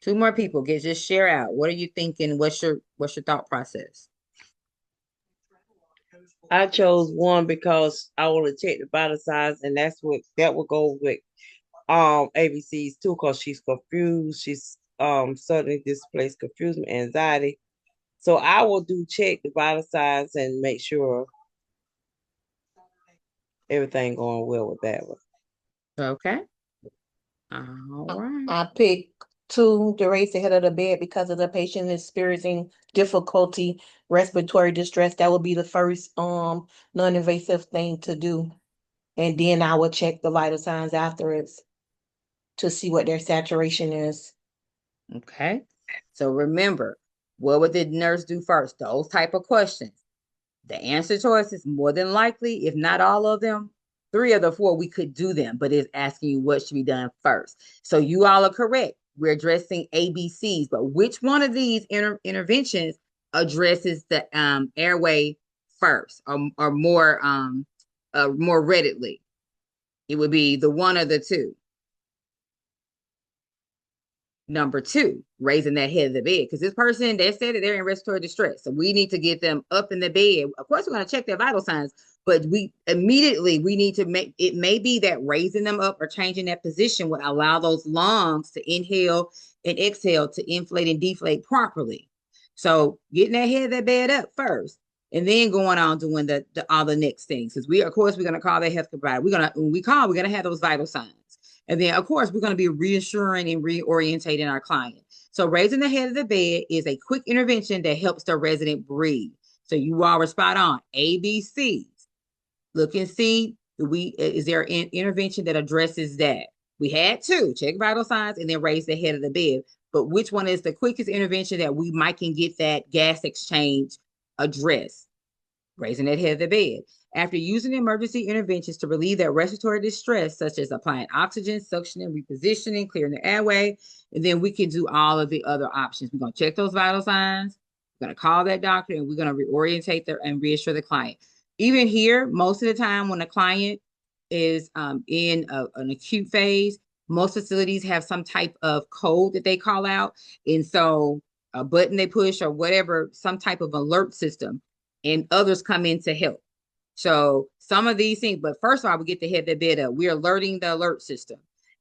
2 more people. Just share out. What are you thinking? What's your thought process? I chose 1 because I want to check the vital signs, and that will go with ABCs too, because she's confused. She's suddenly displays confusion, anxiety. So I will check the vital signs and make sure everything going well with that one. Okay. All right. I picked 2 to raise the head of the bed because of the patient experiencing difficulty, respiratory distress. That would be the first non-invasive thing to do. And then I would check the vital signs afterwards to see what their saturation is. Okay. So remember, what would the nurse do first? Those type of questions. The answer choice is more than likely, if not all of them, 3 of the 4, we could do them, but it's asking you what should be done first. So you all are correct. We're addressing ABCs, but which one of these interventions addresses the airway first or more readily? It would be the 1 or the 2. Number 2, raising that head of the bed, because this person, they said that they're in respiratory distress. So we need to get them up in the bed. Of course, we're going to check their vital signs, but we need to make, it may be that raising them up or changing that position would allow those lungs to inhale and exhale to inflate and deflate properly. So getting that head of that bed up first. and then going on doing the all the next things. Because we, of course, we're gonna call that health provider. We're gonna have those vital signs. And then, of course, we're going to be reassuring and reorientating our client. So raising the head of the bed is a quick intervention that helps the resident breathe. So you all were spot on. ABCs. Look and see, is there an intervention that addresses that? We had two, check vital signs and then raise the head of the bed. But which one is the quickest intervention that we might can get that gas exchange addressed? Raising that head of the bed. After using emergency interventions to relieve that respiratory distress, such as applying oxygen, suctioning, repositioning, clearing the airway, and then we can do all of the other options. We're going to check those vital signs. We're going to call that doctor, and we're going to reorientate and reassure the client. Even here, most of the time when the client is in an acute phase, most facilities have some type of code that they call out. And so a button they push or whatever, some type of alert system, and others come in to help. So some of these things, but first of all, we get the head the bed up. We're alerting the alert system,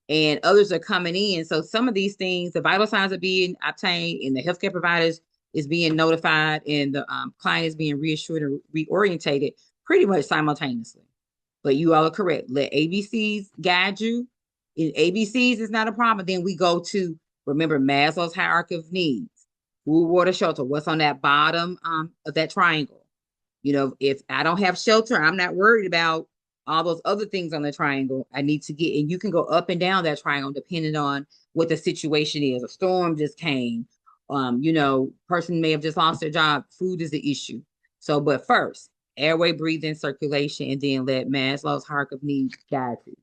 and others are coming in. So some of these things, the vital signs are being obtained, and the healthcare providers is being notified, and the client is being reassured and reorientated pretty much simultaneously. But you all are correct. Let ABCs guide you. If ABCs is not a problem, then we go to, remember, Maslow's hierarchy of needs. Food, water, shelter. What's on that bottom of that triangle? You know, if I don't have shelter, I'm not worried about all those other things on the triangle. I need to get, and you can go up and down that triangle depending on what the situation is. A storm just came. Person may have just lost their job. Food is the issue. So, but first, airway, breathing, circulation, and then let Maslow's hierarchy of needs guide you.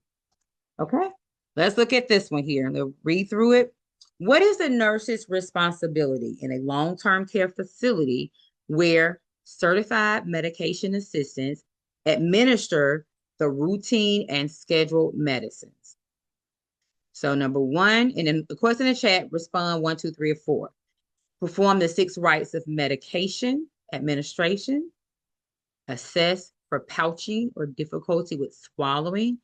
Okay, let's look at this one here. Let's read through it. What is the nurse's responsibility in a long-term care facility where certified medication assistants administer the routine and scheduled medicines? So number one, and then of course in the chat, respond 1, 2, 3, or 4. Perform the 6 rites of medication administration. Assess for pouching or difficulty with swallowing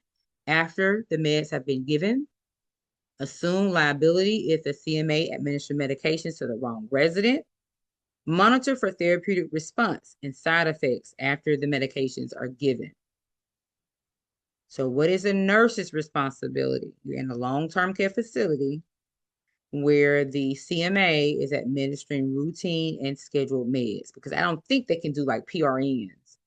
after the meds have been given. Assume liability if the CMA administers medications to the wrong resident. Monitor for therapeutic response and side effects after the medications are given. So what is a nurse's responsibility? You're in a long-term care facility where the CMA is administering routine and scheduled meds, because I don't think they can do like PRNs,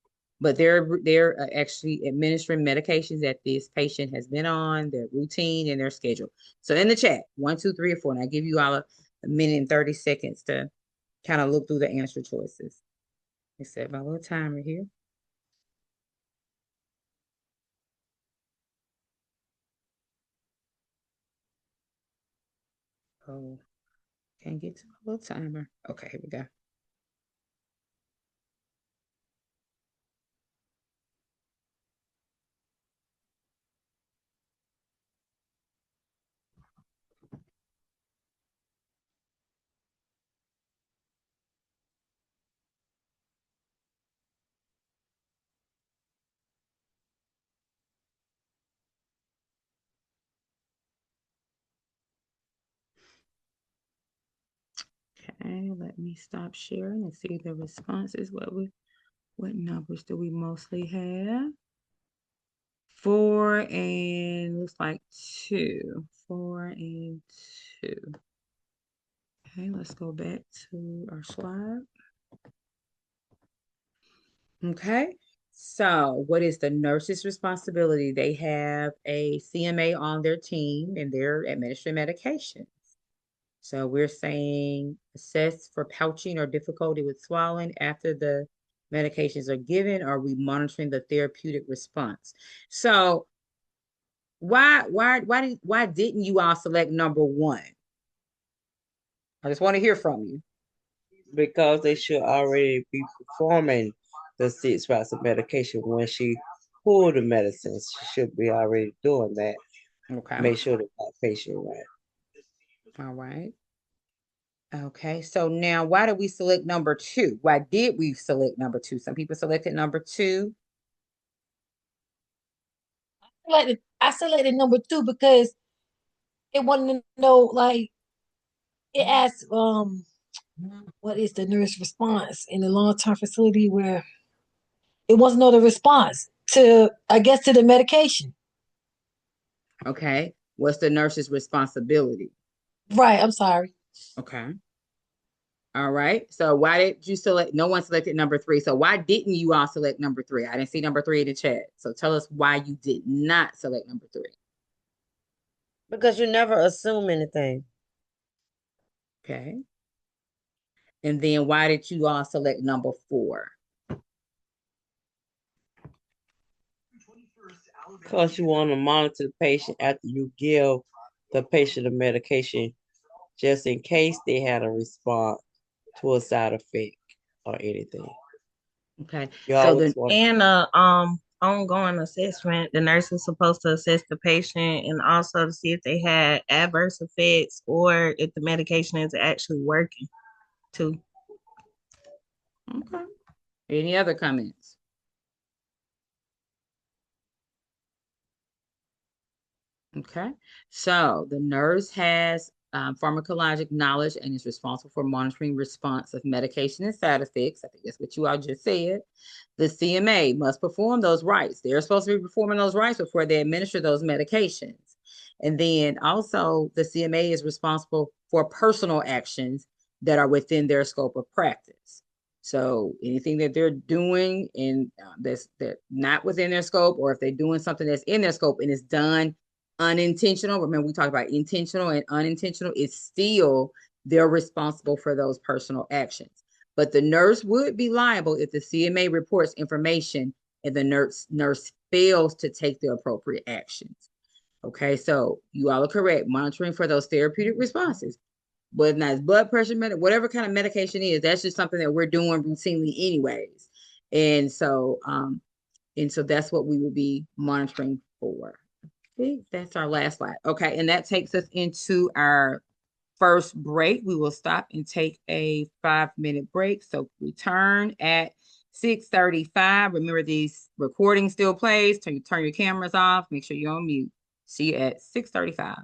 but they're actually administering medications that this patient has been on, their routine and their schedule. So in the chat, 1, 2, 3, or 4, and I give you all a minute and 30 seconds to kind of look through the answer choices. I set my little timer here. Oh, can't get to my little timer. Okay, here we go. Okay, let me stop sharing and see the responses. What numbers do we mostly have? 4 and looks like 2. 4 and 2. Okay, let's go back to our slide. Okay, so what is the nurse's responsibility? They have a CMA on their team and they're administering medication. So we're saying assess for pouching or difficulty with swallowing after the medications are given. Or are we monitoring the therapeutic response? So why didn't you all select number 1? I just want to hear from you. Because they should already be performing the 6 routes of medication when she pulled the medicines. She should be already doing that. Okay. Make sure that patient right. All right. Okay, so now why did we select number 2? Why did we select number 2? Some people selected number 2. I selected number 2 because it wanted to know, like, it asked What is the nurse response in the long-term facility where it wasn't no the response to, I guess, to the medication? Okay. What's the nurse's responsibility? Right, I'm sorry. Okay. All right. So why did you select? No one selected number 3. So why didn't you all select number 3? I didn't see number 3 in the chat. So tell us why you did not select number 3. Because you never assume anything. Okay. And then why did you all select number 4? Because you want to monitor the patient after you give the patient a medication, just in case they had a response to a side effect or anything. Okay. You So always then, want And ongoing assessment, the nurse is supposed to assess the patient and also to see if they had adverse effects or if the medication is actually working too. okay. Any other comments? Okay. So the nurse has pharmacologic knowledge and is responsible for monitoring response of medication and side effects. I think that's what you all just said. The CMA must perform those rights. They're supposed to be performing those rights before they administer those medications. And then also the CMA is responsible for personal actions that are within their scope of practice. So anything that they're doing and that's not within their scope, or if they're doing something that's in their scope and it's done unintentional, remember we talked about intentional and unintentional, it's still they're responsible for those personal actions. But the nurse would be liable if the CMA reports information and the nurse fails to take the appropriate actions. Okay, so you all are correct. Monitoring for those therapeutic responses, whether that's blood pressure, whatever kind of medication is, that's just something that we're doing routinely anyways. And so that's what we will be monitoring for. Okay, that's our last slide. Okay, and that takes us into our first break. We will stop and take a 5-minute break. So return at 6:35. Remember, these recordings still plays. Turn your cameras off. Make sure you're on mute. See you at 6:35.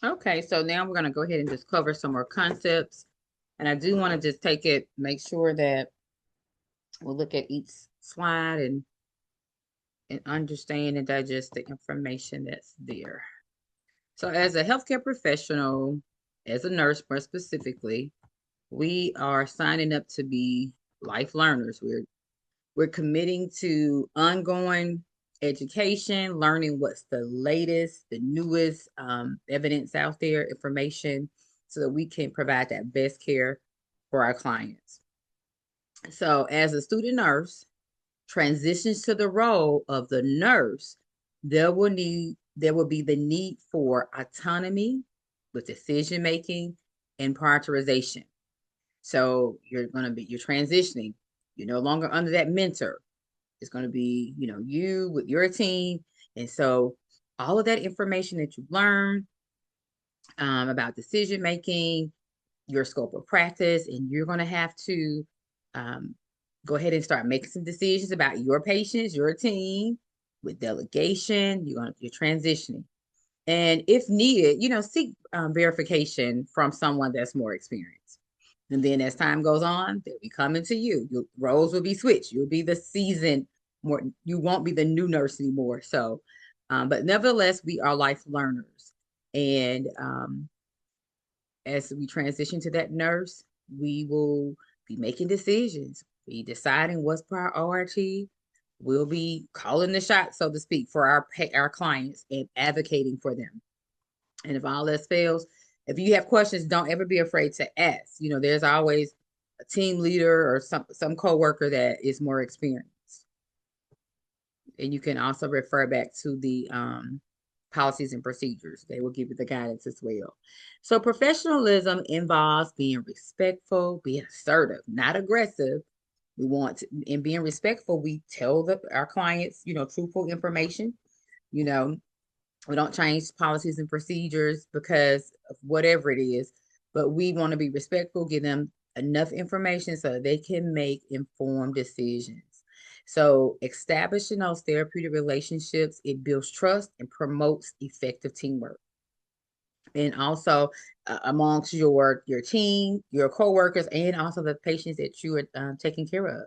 Okay, so now we're going to go ahead and just cover some more concepts. And I do want to just make sure that we'll look at each slide and understand and digest the information that's there. So as a healthcare professional, as a nurse more specifically, we are signing up to be life learners. We're committing to ongoing education, learning what's the latest, the newest evidence out there, information, so that we can provide that best care for our clients. So as a student nurse transitions to the role of the nurse, there will be the need for autonomy with decision making and prioritization. So you're transitioning. You're no longer under that mentor. It's going to be, you with your team. And so all of that information that you learn about decision making, your scope of practice, and you're going to have to go ahead and start making some decisions about your patients, your team, with delegation. You're transitioning, and if needed, seek verification from someone that's more experienced. And then as time goes on, they'll be coming to you. Your roles will be switched. You'll be the seasoned more. You won't be the new nurse anymore. So, but nevertheless, we are life learners, and as we transition to that nurse, we will be making decisions, be deciding what's priority. We'll be calling the shots, so to speak, for our clients and advocating for them. And if all else fails, if you have questions, don't ever be afraid to ask. There's always a team leader or some coworker that is more experienced. And you can also refer back to the policies and procedures. They will give you the guidance as well. So professionalism involves being respectful, being assertive, not aggressive. In being respectful, we tell our clients, truthful information. We don't change policies and procedures because of whatever it is, but we want to be respectful, give them enough information so that they can make informed decisions. So establishing those therapeutic relationships, it builds trust and promotes effective teamwork. And also amongst your team, your coworkers, and also the patients that you are taking care of.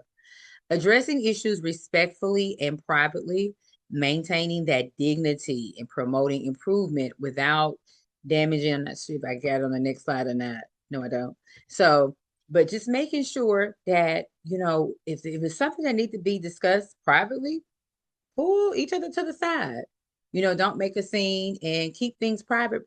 Addressing issues respectfully and privately, maintaining that dignity and promoting improvement without damaging. I'm not sure if I got it on the next slide or not. No, I don't. So, but just making sure that, if it's something that needs to be discussed privately, pull each other to the side. Don't make a scene and keep things private.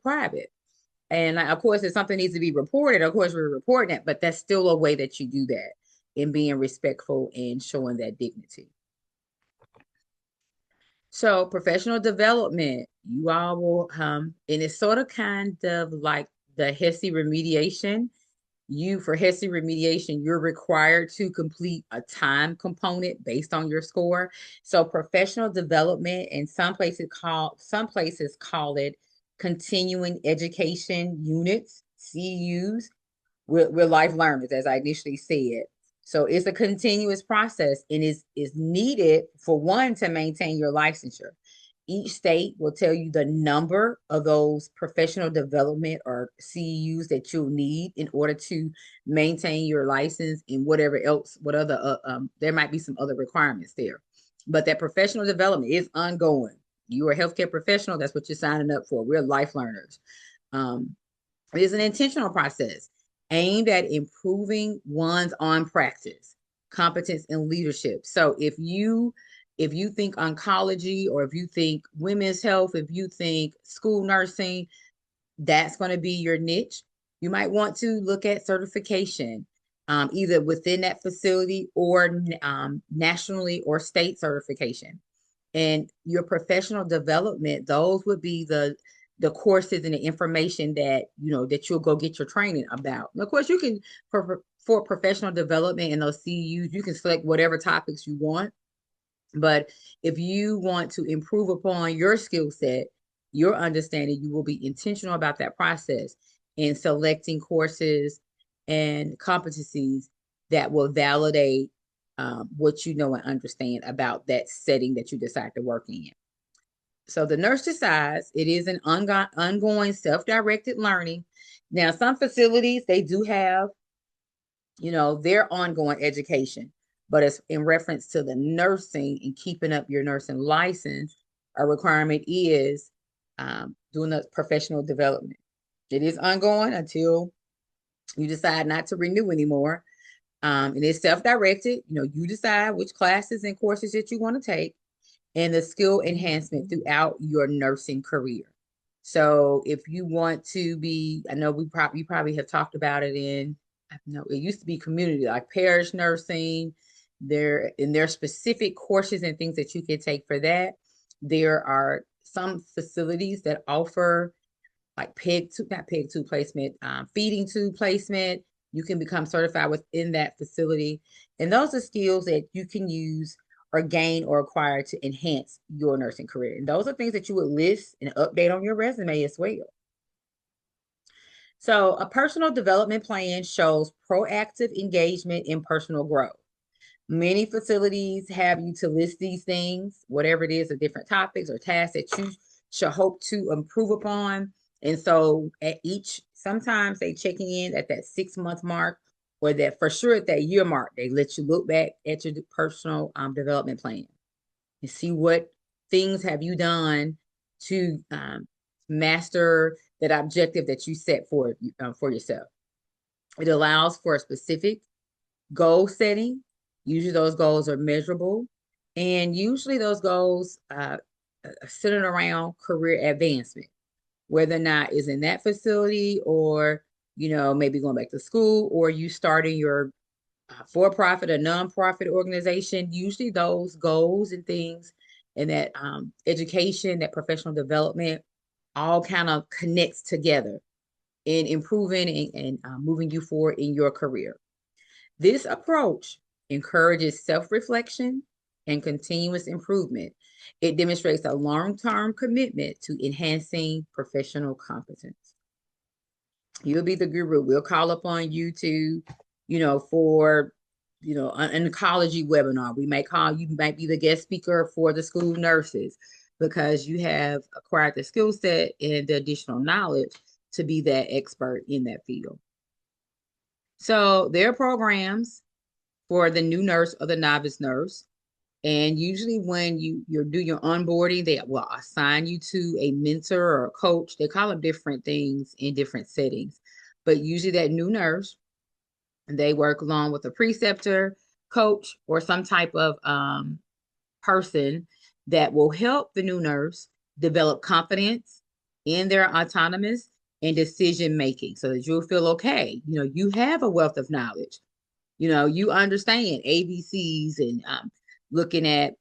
And of course, if something needs to be reported, of course, we're reporting it, but that's still a way that you do that in being respectful and showing that dignity. So professional development, you all will, and it's sort of kind of like the HESI remediation. For HESI remediation, you're required to complete a time component based on your score. So professional development, and some places call it continuing education units, CUs. We're life learners, as I initially said. So it's a continuous process and is needed for one to maintain your licensure. Each state will tell you the number of those professional development or CEUs that you'll need in order to maintain your license, and whatever else, there might be some other requirements there. But that professional development is ongoing. You are a healthcare professional, that's what you're signing up for. We're life learners. It is an intentional process aimed at improving one's own practice, competence, and leadership. So if you think oncology, or if you think women's health, if you think school nursing, that's going to be your niche. You might want to look at certification, either within that facility or nationally or state certification. And your professional development, those would be the courses and the information that that you'll go get your training about. And of course, you can for professional development in those CUs, you can select whatever topics you want. But if you want to improve upon your skill set, your understanding, you will be intentional about that process in selecting courses and competencies that will validate what you know and understand about that setting that you decide to work in. So the nurse decides. It is an ongoing self-directed learning. Now, some facilities, they do have, their ongoing education, but it's in reference to the nursing and keeping up your nursing license, a requirement is doing the professional development. It is ongoing until you decide not to renew anymore. And it's self-directed. You decide which classes and courses that you want to take, and the skill enhancement throughout your nursing career. So if you want to be, I know you probably have talked about it I know it used to be community, like parish nursing. There specific courses and things that you can take for that. There are some facilities that offer like not peg tube placement, feeding tube placement. You can become certified within that facility. And those are skills that you can use or gain or acquire to enhance your nursing career. And those are things that you would list and update on your resume as well. So a personal development plan shows proactive engagement in personal growth. Many facilities have you to list these things, whatever it is, the different topics or tasks that you should hope to improve upon. And so sometimes they checking in at that 6-month mark, or that for sure at that year mark, they let you look back at your personal development plan and see what things have you done to master that objective that you set for yourself. It allows for a specific goal setting. Usually those goals are measurable, and usually those goals are centered around career advancement, whether or not is in that facility, or maybe going back to school, or you starting your for-profit or non-profit organization. Usually those goals and things and that education, that professional development, all kind of connects together in improving and moving you forward in your career. This approach encourages self-reflection and continuous improvement. It demonstrates a long-term commitment to enhancing professional competence. You'll be the guru. We'll call upon you to, for, an oncology webinar. You might be the guest speaker for the school nurses because you have acquired the skill set and the additional knowledge to be that expert in that field. So there are programs for the new nurse or the novice nurse. And usually when you do your onboarding, they will assign you to a mentor or a coach. They call them different things in different settings. But usually that new nurse, they work along with a preceptor, coach, or some type of person that will help the new nurse develop confidence in their autonomous and decision making, so that you'll feel okay. You have a wealth of knowledge. You understand ABCs and looking at,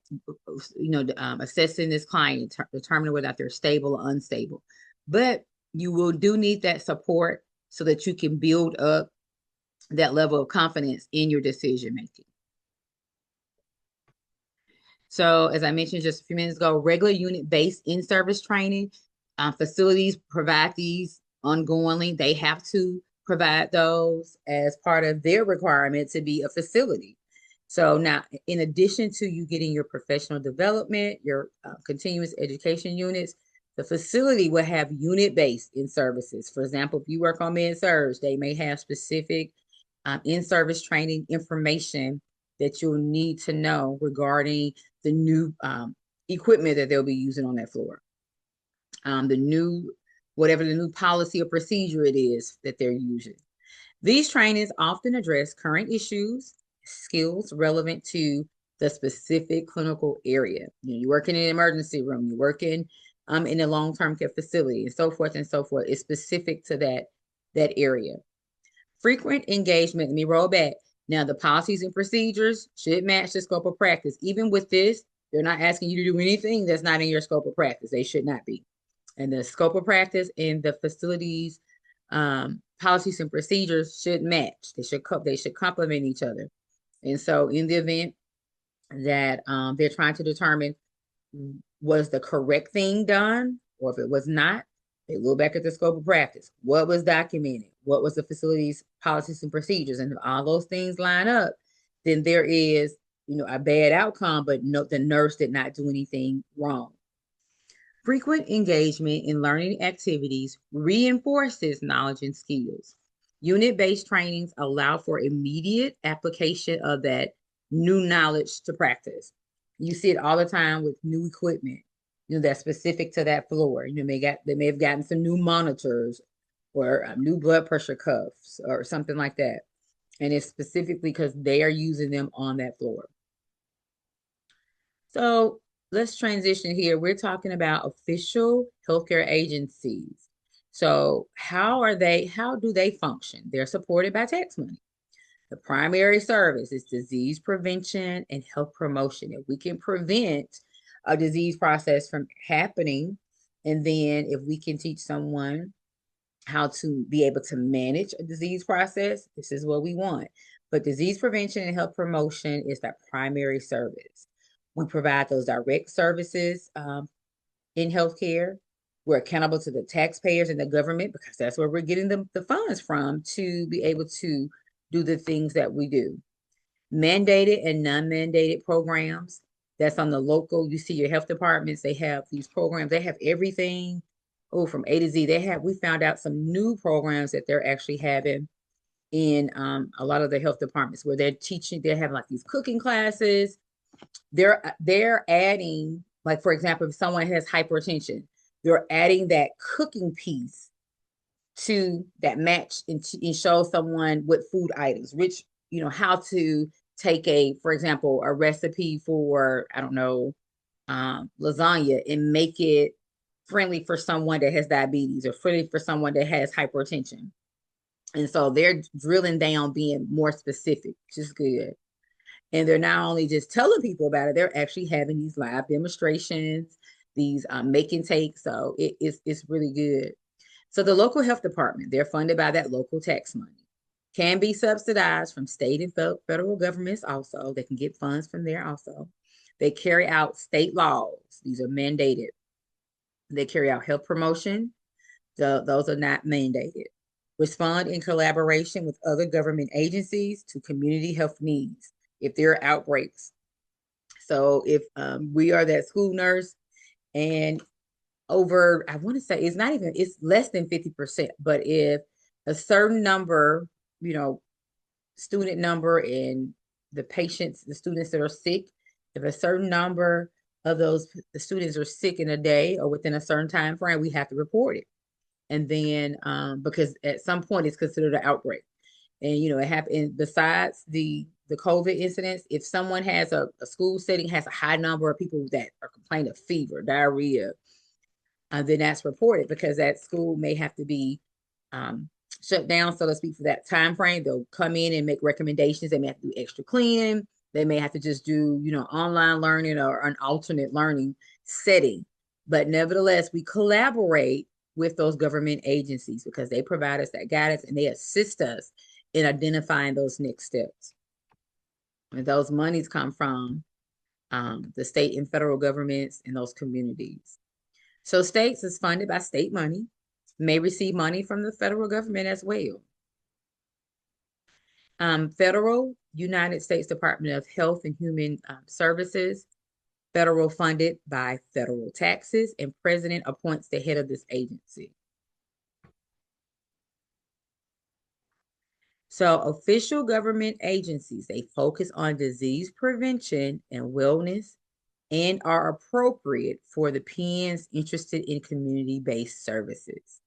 assessing this client, determining whether they're stable or unstable. But you do need that support so that you can build up that level of confidence in your decision making. So as I mentioned just a few minutes ago, regular unit-based in-service training, facilities provide these ongoingly. They have to provide those as part of their requirement to be a facility. So now, in addition to you getting your professional development, your continuous education units, the facility will have unit-based in-services. For example, if you work on med-surg, they may have specific in-service training information that you'll need to know regarding the new equipment that they'll be using on that floor. Whatever the new policy or procedure it is that they're using. These trainings often address current issues, skills relevant to the specific clinical area. You're working in an emergency room, you're working in a long-term care facility, and so forth and so forth. It's specific to that area. Frequent engagement, let me roll back. Now, the policies and procedures should match the scope of practice. Even with this, they're not asking you to do anything that's not in your scope of practice. They should not be. And the scope of practice and the facilities policies and procedures should match. They should complement each other. And so in the event that they're trying to determine was the correct thing done, or if it was not, they look back at the scope of practice. What was documented? What was the facility's policies and procedures? And if all those things line up, then there is, a bad outcome, but no, the nurse did not do anything wrong. Frequent engagement in learning activities reinforces knowledge and skills. Unit-based trainings allow for immediate application of that new knowledge to practice. You see it all the time with new equipment, that's specific to that floor. They may have gotten some new monitors or new blood pressure cuffs or something like that. And it's specifically because they are using them on that floor. So let's transition here. We're talking about official healthcare agencies. So how do they function? They're supported by tax money. The primary service is disease prevention and health promotion. If we can prevent a disease process from happening, and then if we can teach someone how to be able to manage a disease process, this is what we want. But disease prevention and health promotion is that primary service. We provide those direct services in healthcare. We're accountable to the taxpayers and the government because that's where we're getting the funds from to be able to do the things that we do. Mandated and non-mandated programs. That's on the local. You see your health departments, they have these programs. They have everything. Oh, from A to Z. We found out some new programs that they're actually having in a lot of the health departments where they're having like these cooking classes. They're adding, like, for example, if someone has hypertension, they're adding that cooking piece to that match and show someone what food items, which, how to take for example, a recipe for, I don't know, lasagna and make it friendly for someone that has diabetes or friendly for someone that has hypertension. And so they're drilling down, being more specific, which is good. And they're not only just telling people about it, they're actually having these live demonstrations, these make and take. So it's really good. So the local health department, they're funded by that local tax money, can be subsidized from state and federal governments also. They can get funds from there also. They carry out state laws. These are mandated. They carry out health promotion. Those are not mandated. Respond in collaboration with other government agencies to community health needs if there are outbreaks. So if we are that school nurse and over, I want to say it's less than 50%, but if a certain number, student number and the students that are sick, if a certain number of the students are sick in a day or within a certain time frame, we have to report it. And then because at some point it's considered an outbreak. And it happened. Besides the COVID incidents, if someone has a school setting has a high number of people that are complaining of fever, diarrhea, then that's reported because that school may have to be shut down, so to speak, for that time frame. They'll come in and make recommendations. They may have to do extra cleaning. They may have to just do, online learning or an alternate learning setting. But nevertheless, we collaborate with those government agencies because they provide us that guidance and they assist us in identifying those next steps. And those monies come from the state and federal governments and those communities. So states is funded by state money, may receive money from the federal government as well. Federal, United States Department of Health and Human Services, federal funded by federal taxes, and president appoints the head of this agency. So official government agencies, they focus on disease prevention and wellness and are appropriate for the PNs interested in community-based services.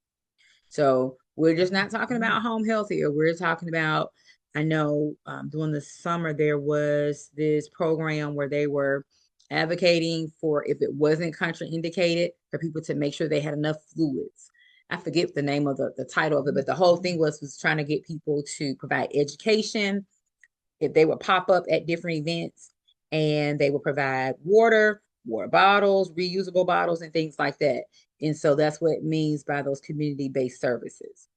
So we're just not talking about home health here. We're talking about, I know during the summer, there was this program where they were advocating for, if it wasn't contraindicated, for people to make sure they had enough fluids. I forget the name of the title of it, but the whole thing was trying to get people to provide education. If they would pop up at different events, and they would provide water bottles, reusable bottles, and things like that. And so that's what it means by those community-based services.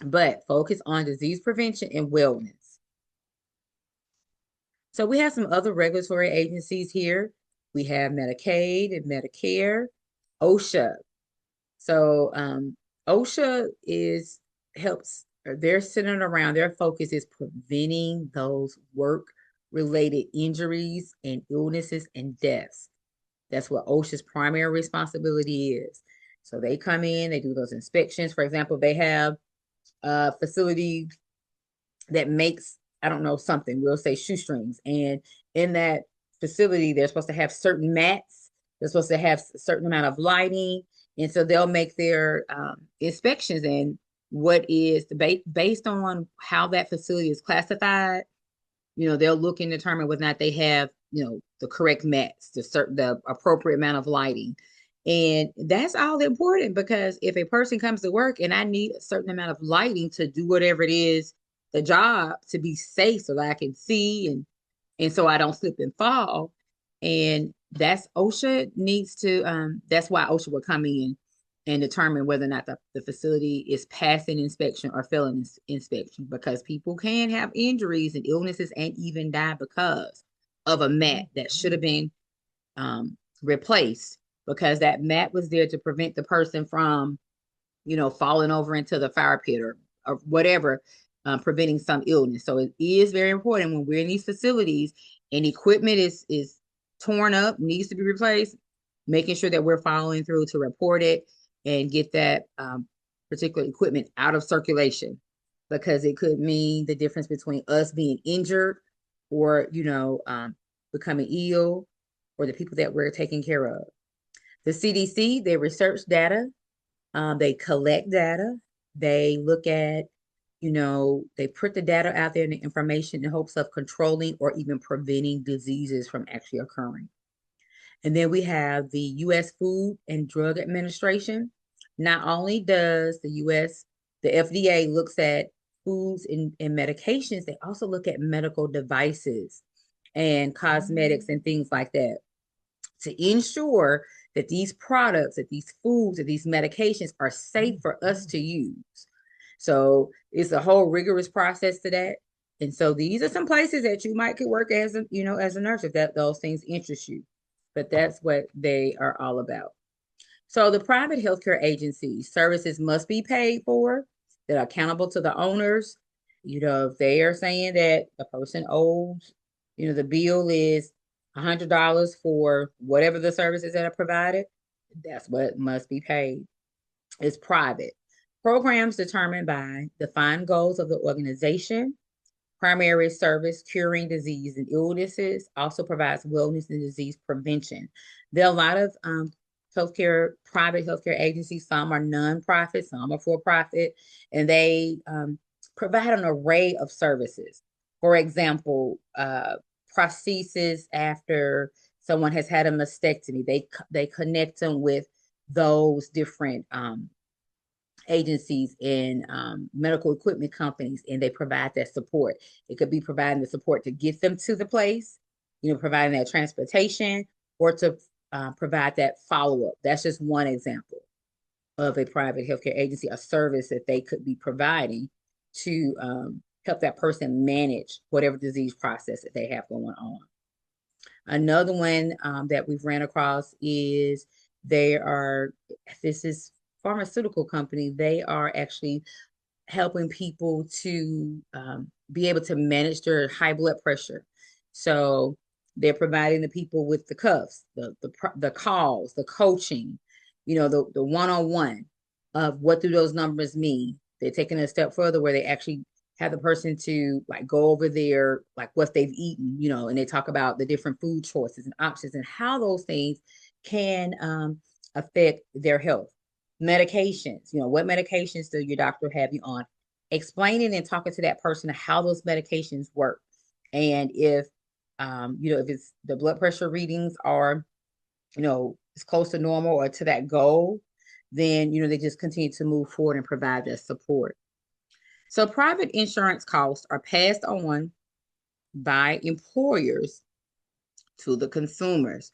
But focus on disease prevention and wellness. So we have some other regulatory agencies here. We have Medicaid and Medicare, OSHA. So OSHA they're centered around, their focus is preventing those work-related injuries and illnesses and deaths. That's what OSHA's primary responsibility is. So they come in, they do those inspections. For example, they have a facility that makes, I don't know, something, we'll say shoestrings. And in that facility, they're supposed to have certain mats, they're supposed to have a certain amount of lighting. And so they'll make their inspections, and what is the based on how that facility is classified, they'll look and determine whether or not they have, the correct mats, the appropriate amount of lighting. And that's all important, because if a person comes to work and I need a certain amount of lighting to do whatever it is, the job, to be safe so that I can see, and so I don't slip and fall. And that's OSHA needs to, that's why OSHA will come in and determine whether or not the facility is passing inspection or failing inspection, because people can have injuries and illnesses and even die because of a mat that should have been replaced, because that mat was there to prevent the person from, falling over into the fire pit or whatever, preventing some illness. So it is very important when we're in these facilities and equipment is torn up, needs to be replaced, making sure that we're following through to report it and get that particular equipment out of circulation, because it could mean the difference between us being injured or, becoming ill, or the people that we're taking care of. The CDC, they research data, they collect data, they look at, they put the data out there and the information in hopes of controlling or even preventing diseases from actually occurring. And then we have the U.S. Food and Drug Administration. Not only does the FDA looks at foods and medications, they also look at medical devices and cosmetics and things like that, to ensure that these products, that these foods, that these medications are safe for us to use. So it's a whole rigorous process to that. And so these are some places that you might could work as a nurse, if those things interest you. But that's what they are all about. So the private healthcare agencies, services must be paid for, that are accountable to the owners. If they are saying that a person owes, the bill is $100 for whatever the services that are provided, that's what must be paid. It's private. Programs determined by defined goals of the organization. Primary service, curing disease and illnesses, also provides wellness and disease prevention. There are a lot of private healthcare agencies. Some are nonprofit, some are for-profit, and they provide an array of services. For example, prosthesis after someone has had a mastectomy. They connect them with those different agencies and medical equipment companies, and they provide that support. It could be providing the support to get them to the place, providing that transportation, or to provide that follow-up. That's just one example of a private healthcare agency, a service that they could be providing to help that person manage whatever disease process that they have going on. Another one that we've ran across is this is pharmaceutical company. They are actually helping people to be able to manage their high blood pressure. So they're providing the people with the cuffs, the calls, the coaching, the one-on-one of what do those numbers mean. They're taking it a step further where they actually have the person to go over their what they've eaten, and they talk about the different food choices and options and how those things can affect their health. Medications, what medications do your doctor have you on? Explaining and talking to that person how those medications work. And if it's the blood pressure readings are, it's close to normal or to that goal, then, they just continue to move forward and provide that support. So private insurance costs are passed on by employers to the consumers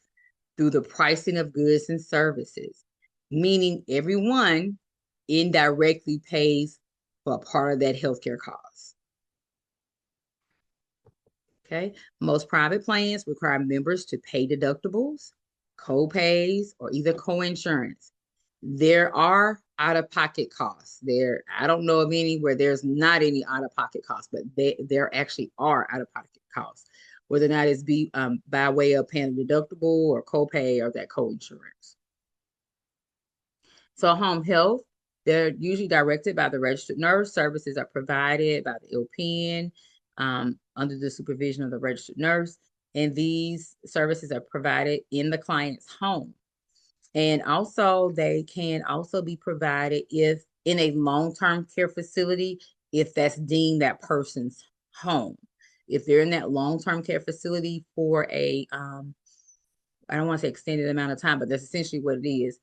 through the pricing of goods and services, meaning everyone indirectly pays for a part of that healthcare cost. Okay, most private plans require members to pay deductibles, co-pays, or either co-insurance. There are out-of-pocket costs. I don't know of any where there's not any out-of-pocket costs, but there actually are out-of-pocket costs whether or not it's be by way of paying a deductible or copay or that co-insurance. So home health, they're usually directed by the registered nurse. Services are provided by the LPN under the supervision of the registered nurse. And these services are provided in the client's home. And also they can also be provided if in a long-term care facility, if that's deemed that person's home. If they're in that long-term care facility for a, I don't want to say extended amount of time, but that's essentially what it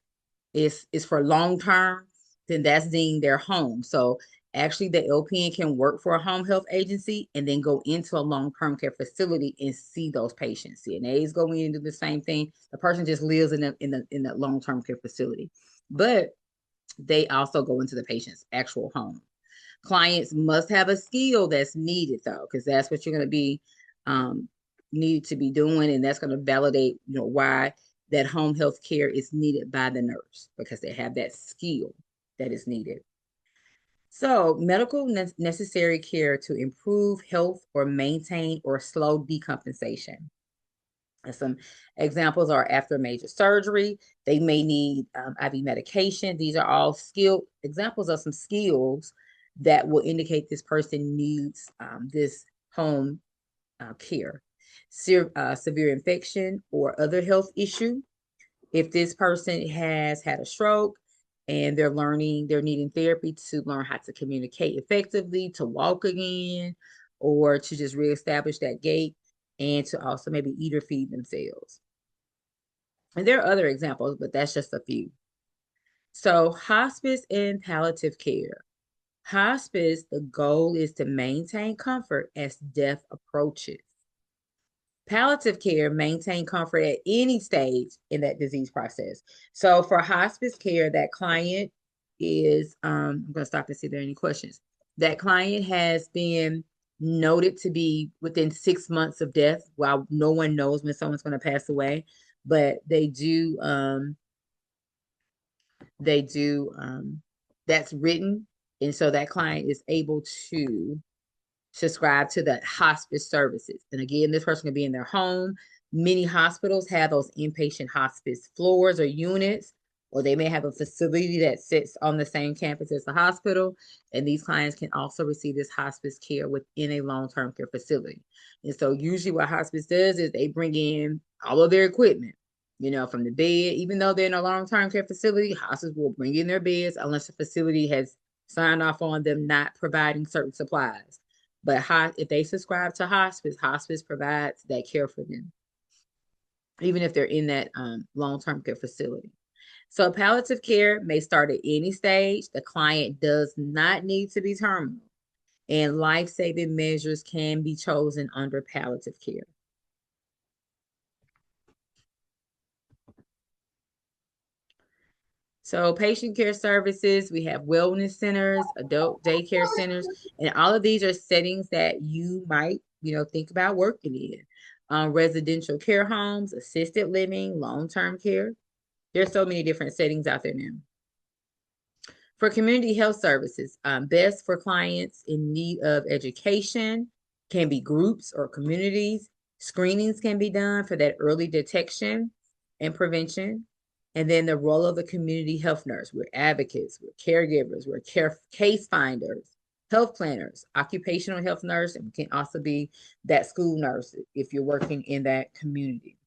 is for long term, then that's deemed their home. So actually the LPN can work for a home health agency and then go into a long-term care facility and see those patients. CNAs go in and do the same thing. The person just lives in the long-term care facility. But they also go into the patient's actual home. Clients must have a skill that's needed though, because that's what you're going to be need to be doing, and that's going to validate, why that home health care is needed by the nurse, because they have that skill that is needed. So medical necessary care to improve health or maintain or slow decompensation. And some examples are after major surgery, they may need IV medication. These are all examples of some skills that will indicate this person needs this home care. Severe infection or other health issue. If this person has had a stroke and they're needing therapy to learn how to communicate effectively, to walk again, or to just reestablish that gait, and to also maybe eat or feed themselves. And there are other examples, but that's just a few. So hospice and palliative care. Hospice, the goal is to maintain comfort as death approaches. Palliative care, maintain comfort at any stage in that disease process. So for hospice care, that client is, I'm going to stop and see if there are any questions. That client has been noted to be within 6 months of death, while no one knows when someone's going to pass away, but they do, that's written. And so that client is able to subscribe to the hospice services. And again, this person can be in their home. Many hospitals have those inpatient hospice floors or units, or they may have a facility that sits on the same campus as the hospital. And these clients can also receive this hospice care within a long-term care facility. And so usually what hospice does is they bring in all of their equipment, from the bed. Even though they're in a long-term care facility, hospice will bring in their beds unless the facility has signed off on them not providing certain supplies. But if they subscribe to hospice, hospice provides that care for them, even if they're in that long-term care facility. So palliative care may start at any stage. The client does not need to be terminal, and life-saving measures can be chosen under palliative care. So patient care services, we have wellness centers, adult daycare centers, and all of these are settings that you might, think about working in. Residential care homes, assisted living, long-term care. There's so many different settings out there now. For community health services, best for clients in need of education, can be groups or communities. Screenings can be done for that early detection and prevention. And then the role of the community health nurse. We're advocates, we're caregivers, we're case finders, health planners, occupational health nurse, and we can also be that school nurse if you're working in that community.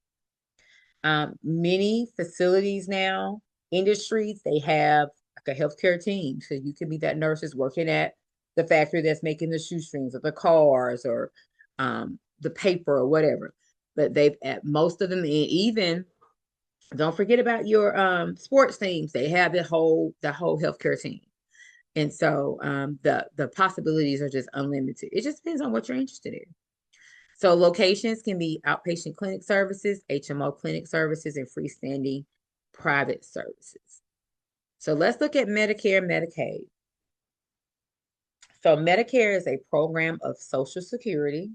Many facilities now, industries, they have like a healthcare team. So you can be that nurse that's working at the factory that's making the shoestrings or the cars or the paper or whatever. But they've at most of them, and even don't forget about your sports teams. They have the whole healthcare team. And so the possibilities are just unlimited. It just depends on what you're interested in. So locations can be outpatient clinic services, HMO clinic services, and freestanding private services. So let's look at Medicare and Medicaid. So Medicare is a program of Social Security,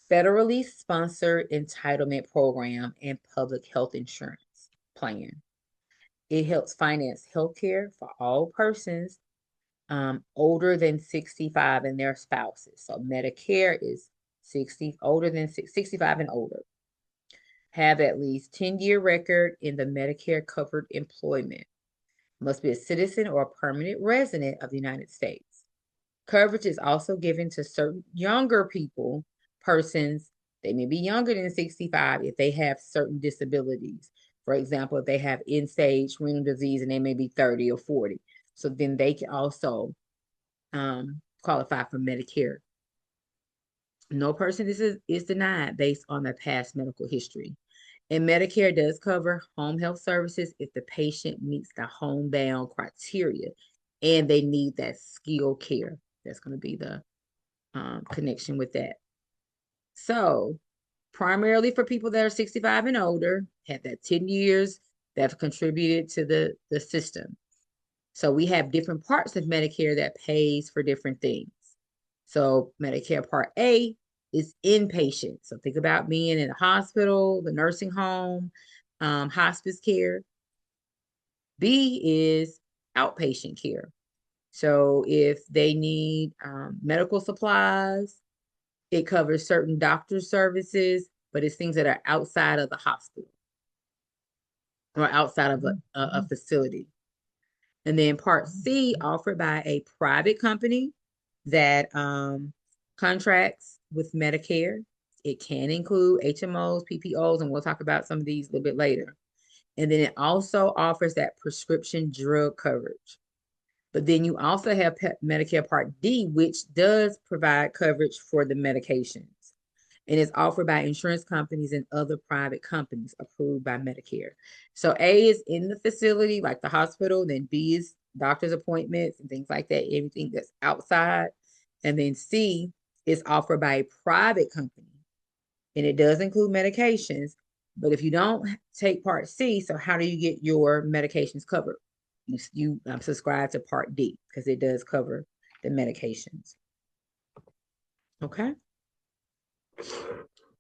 federally sponsored entitlement program, and public health insurance plan. It helps finance healthcare for all persons older than 65 and their spouses. So Medicare is 65 and older, have at least 10-year record in the Medicare covered employment, must be a citizen or a permanent resident of the United States. Coverage is also given to certain younger persons, they may be younger than 65 if they have certain disabilities. For example, if they have end-stage renal disease and they may be 30 or 40. So then they can also qualify for Medicare. No person is denied based on their past medical history. And Medicare does cover home health services if the patient meets the homebound criteria and they need that skilled care. That's going to be the connection with that. So, primarily for people that are 65 and older, have that 10 years that have contributed to the system. So, we have different parts of Medicare that pays for different things. So, Medicare Part A is inpatient. So, think about being in a hospital, the nursing home, hospice care. B is outpatient care. So, if they need medical supplies, it covers certain doctor services, but it's things that are outside of the hospital or outside of a facility. And then Part C, offered by a private company that contracts with Medicare. It can include HMOs, PPOs, and we'll talk about some of these a little bit later. And then it also offers that prescription drug coverage. But then you also have Medicare Part D, which does provide coverage for the medications. And it's offered by insurance companies and other private companies approved by Medicare. So A is in the facility, like the hospital, then B is doctor's appointments and things like that, everything that's outside. And then C is offered by a private company. And it does include medications. But if you don't take Part C, so how do you get your medications covered? You subscribe to Part D because it does cover the medications. Okay.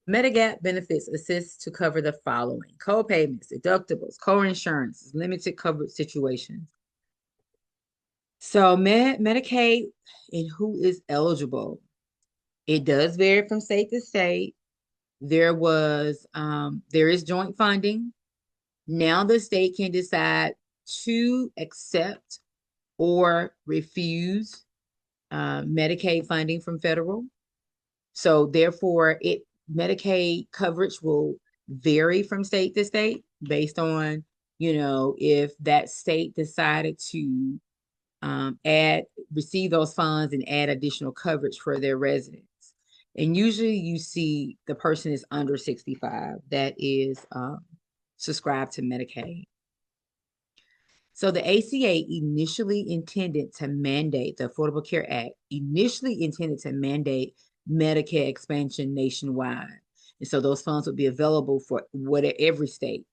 Medigap benefits assist to cover the following: co-payments, deductibles, co-insurance, limited coverage situations. So Medicaid and who is eligible. It does vary from state to state. There is joint funding. Now the state can decide to accept or refuse Medicaid funding from federal. So therefore, Medicaid coverage will vary from state to state based on, if that state decided to receive those funds and add additional coverage for their residents. And usually you see the person is under 65 that is subscribed to Medicaid. So the ACA initially intended to mandate, the Affordable Care Act initially intended to mandate Medicare expansion nationwide. And so those funds would be available for every state.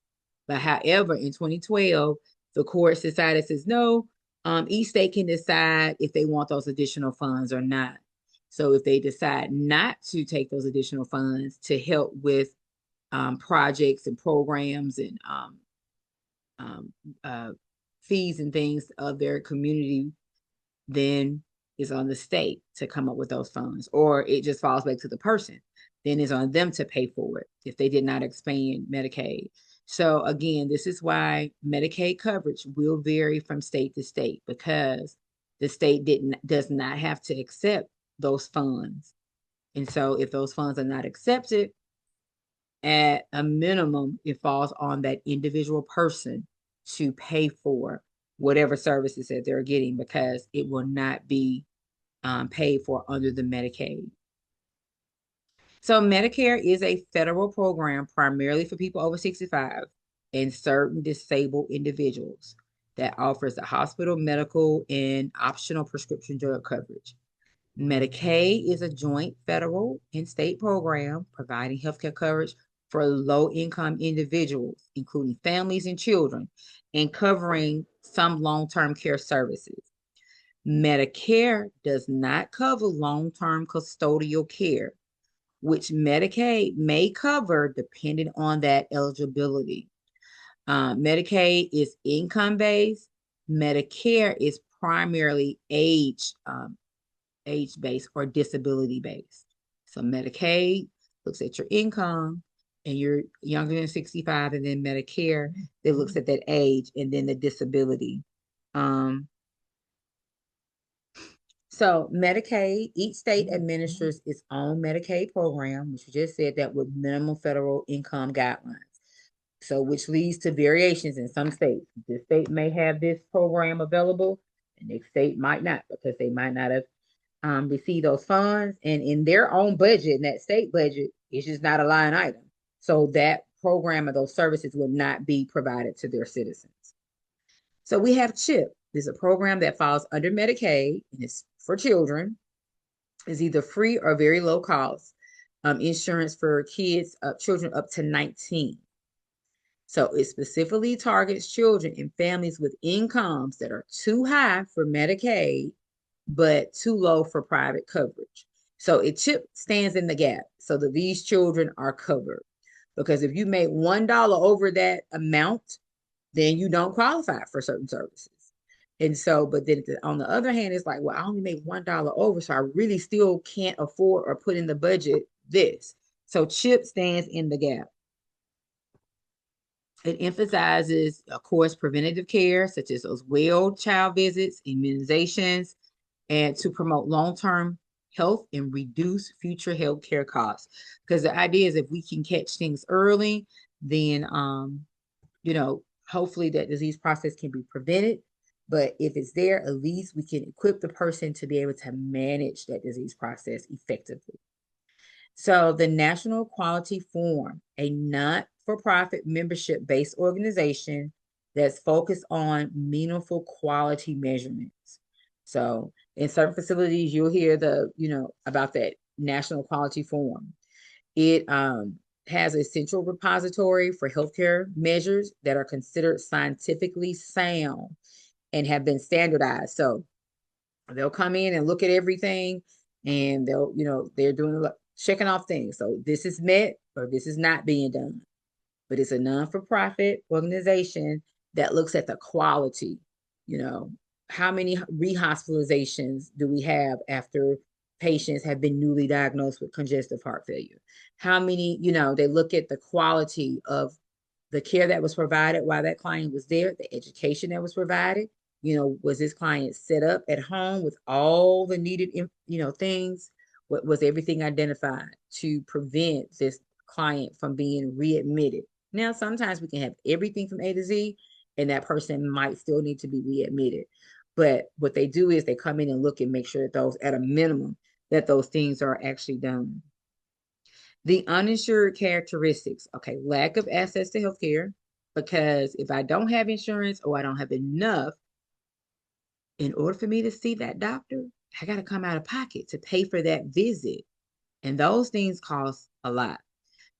But however, in 2012, the court decided, says, no, each state can decide if they want those additional funds or not. So if they decide not to take those additional funds to help with projects and programs and fees and things of their community, then it's on the state to come up with those funds, or it just falls back to the person. Then it's on them to pay for it if they did not expand Medicaid. So again, this is why Medicaid coverage will vary from state to state, because the state does not have to accept those funds. And so if those funds are not accepted, at a minimum, it falls on that individual person to pay for whatever services that they're getting, because it will not be paid for under the Medicaid. So Medicare is a federal program primarily for people over 65 and certain disabled individuals that offers a hospital, medical, and optional prescription drug coverage. Medicaid is a joint federal and state program providing healthcare coverage for low-income individuals, including families and children, and covering some long-term care services. Medicare does not cover long-term custodial care, which Medicaid may cover depending on that eligibility. Medicaid is income-based. Medicare is primarily age-based or disability-based. So Medicaid looks at your income and you're younger than 65, and then Medicare that looks at that age and then the disability. So Medicaid, each state administers its own Medicaid program, which you just said that with minimum federal income guidelines. So which leads to variations in some states. This state may have this program available, and next state might not, because they might not have received those funds. And in their own budget, in that state budget, it's just not a line item. So that program or those services would not be provided to their citizens. So we have CHIP. It's a program that falls under Medicaid, and it's for children. It's either free or very low cost insurance for kids, children up to 19. So it specifically targets children and families with incomes that are too high for Medicaid, but too low for private coverage. So it CHIP stands in the gap so that these children are covered. Because if you make $1 over that amount, then you don't qualify for certain services. And so, but then on the other hand, it's like, well, I only make $1 over, so I really still can't afford or put in the budget this. So CHIP stands in the gap. It emphasizes, of course, preventative care, such as those well child visits, immunizations, and to promote long-term health and reduce future health care costs. Because the idea is if we can catch things early, then, hopefully that disease process can be prevented. But if it's there, at least we can equip the person to be able to manage that disease process effectively. So the National Quality Forum, a not-for-profit membership-based organization that's focused on meaningful quality measurements. So in certain facilities, you'll hear about that National Quality Forum. It has a central repository for healthcare measures that are considered scientifically sound and have been standardized. So they'll come in and look at everything, and they're doing checking off things. So this is met or this is not being done. But it's a non-for-profit organization that looks at the quality. How many rehospitalizations do we have after patients have been newly diagnosed with congestive heart failure? How many, they look at the quality of the care that was provided while that client was there, the education that was provided. Was this client set up at home with all the needed, things? What was everything identified to prevent this client from being readmitted? Now, sometimes we can have everything from A to Z, and that person might still need to be readmitted. But what they do is they come in and look and make sure that those, at a minimum, that those things are actually done. The uninsured characteristics, okay, lack of access to healthcare, because if I don't have insurance or I don't have enough, in order for me to see that doctor, I got to come out of pocket to pay for that visit. And those things cost a lot.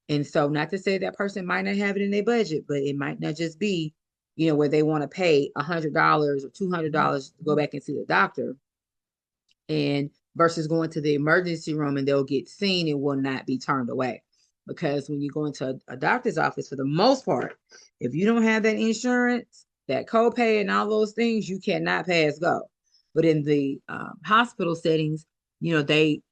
And so, not to say that person might not have it in their budget, but it might not just be, where they want to pay $100 or $200 to go back and see the doctor, and versus going to the emergency room and they'll get seen and will not be turned away. Because when you go into a doctor's office, for the most part, if you don't have that insurance, that copay and all those things, you cannot pass go. But in the hospital settings, they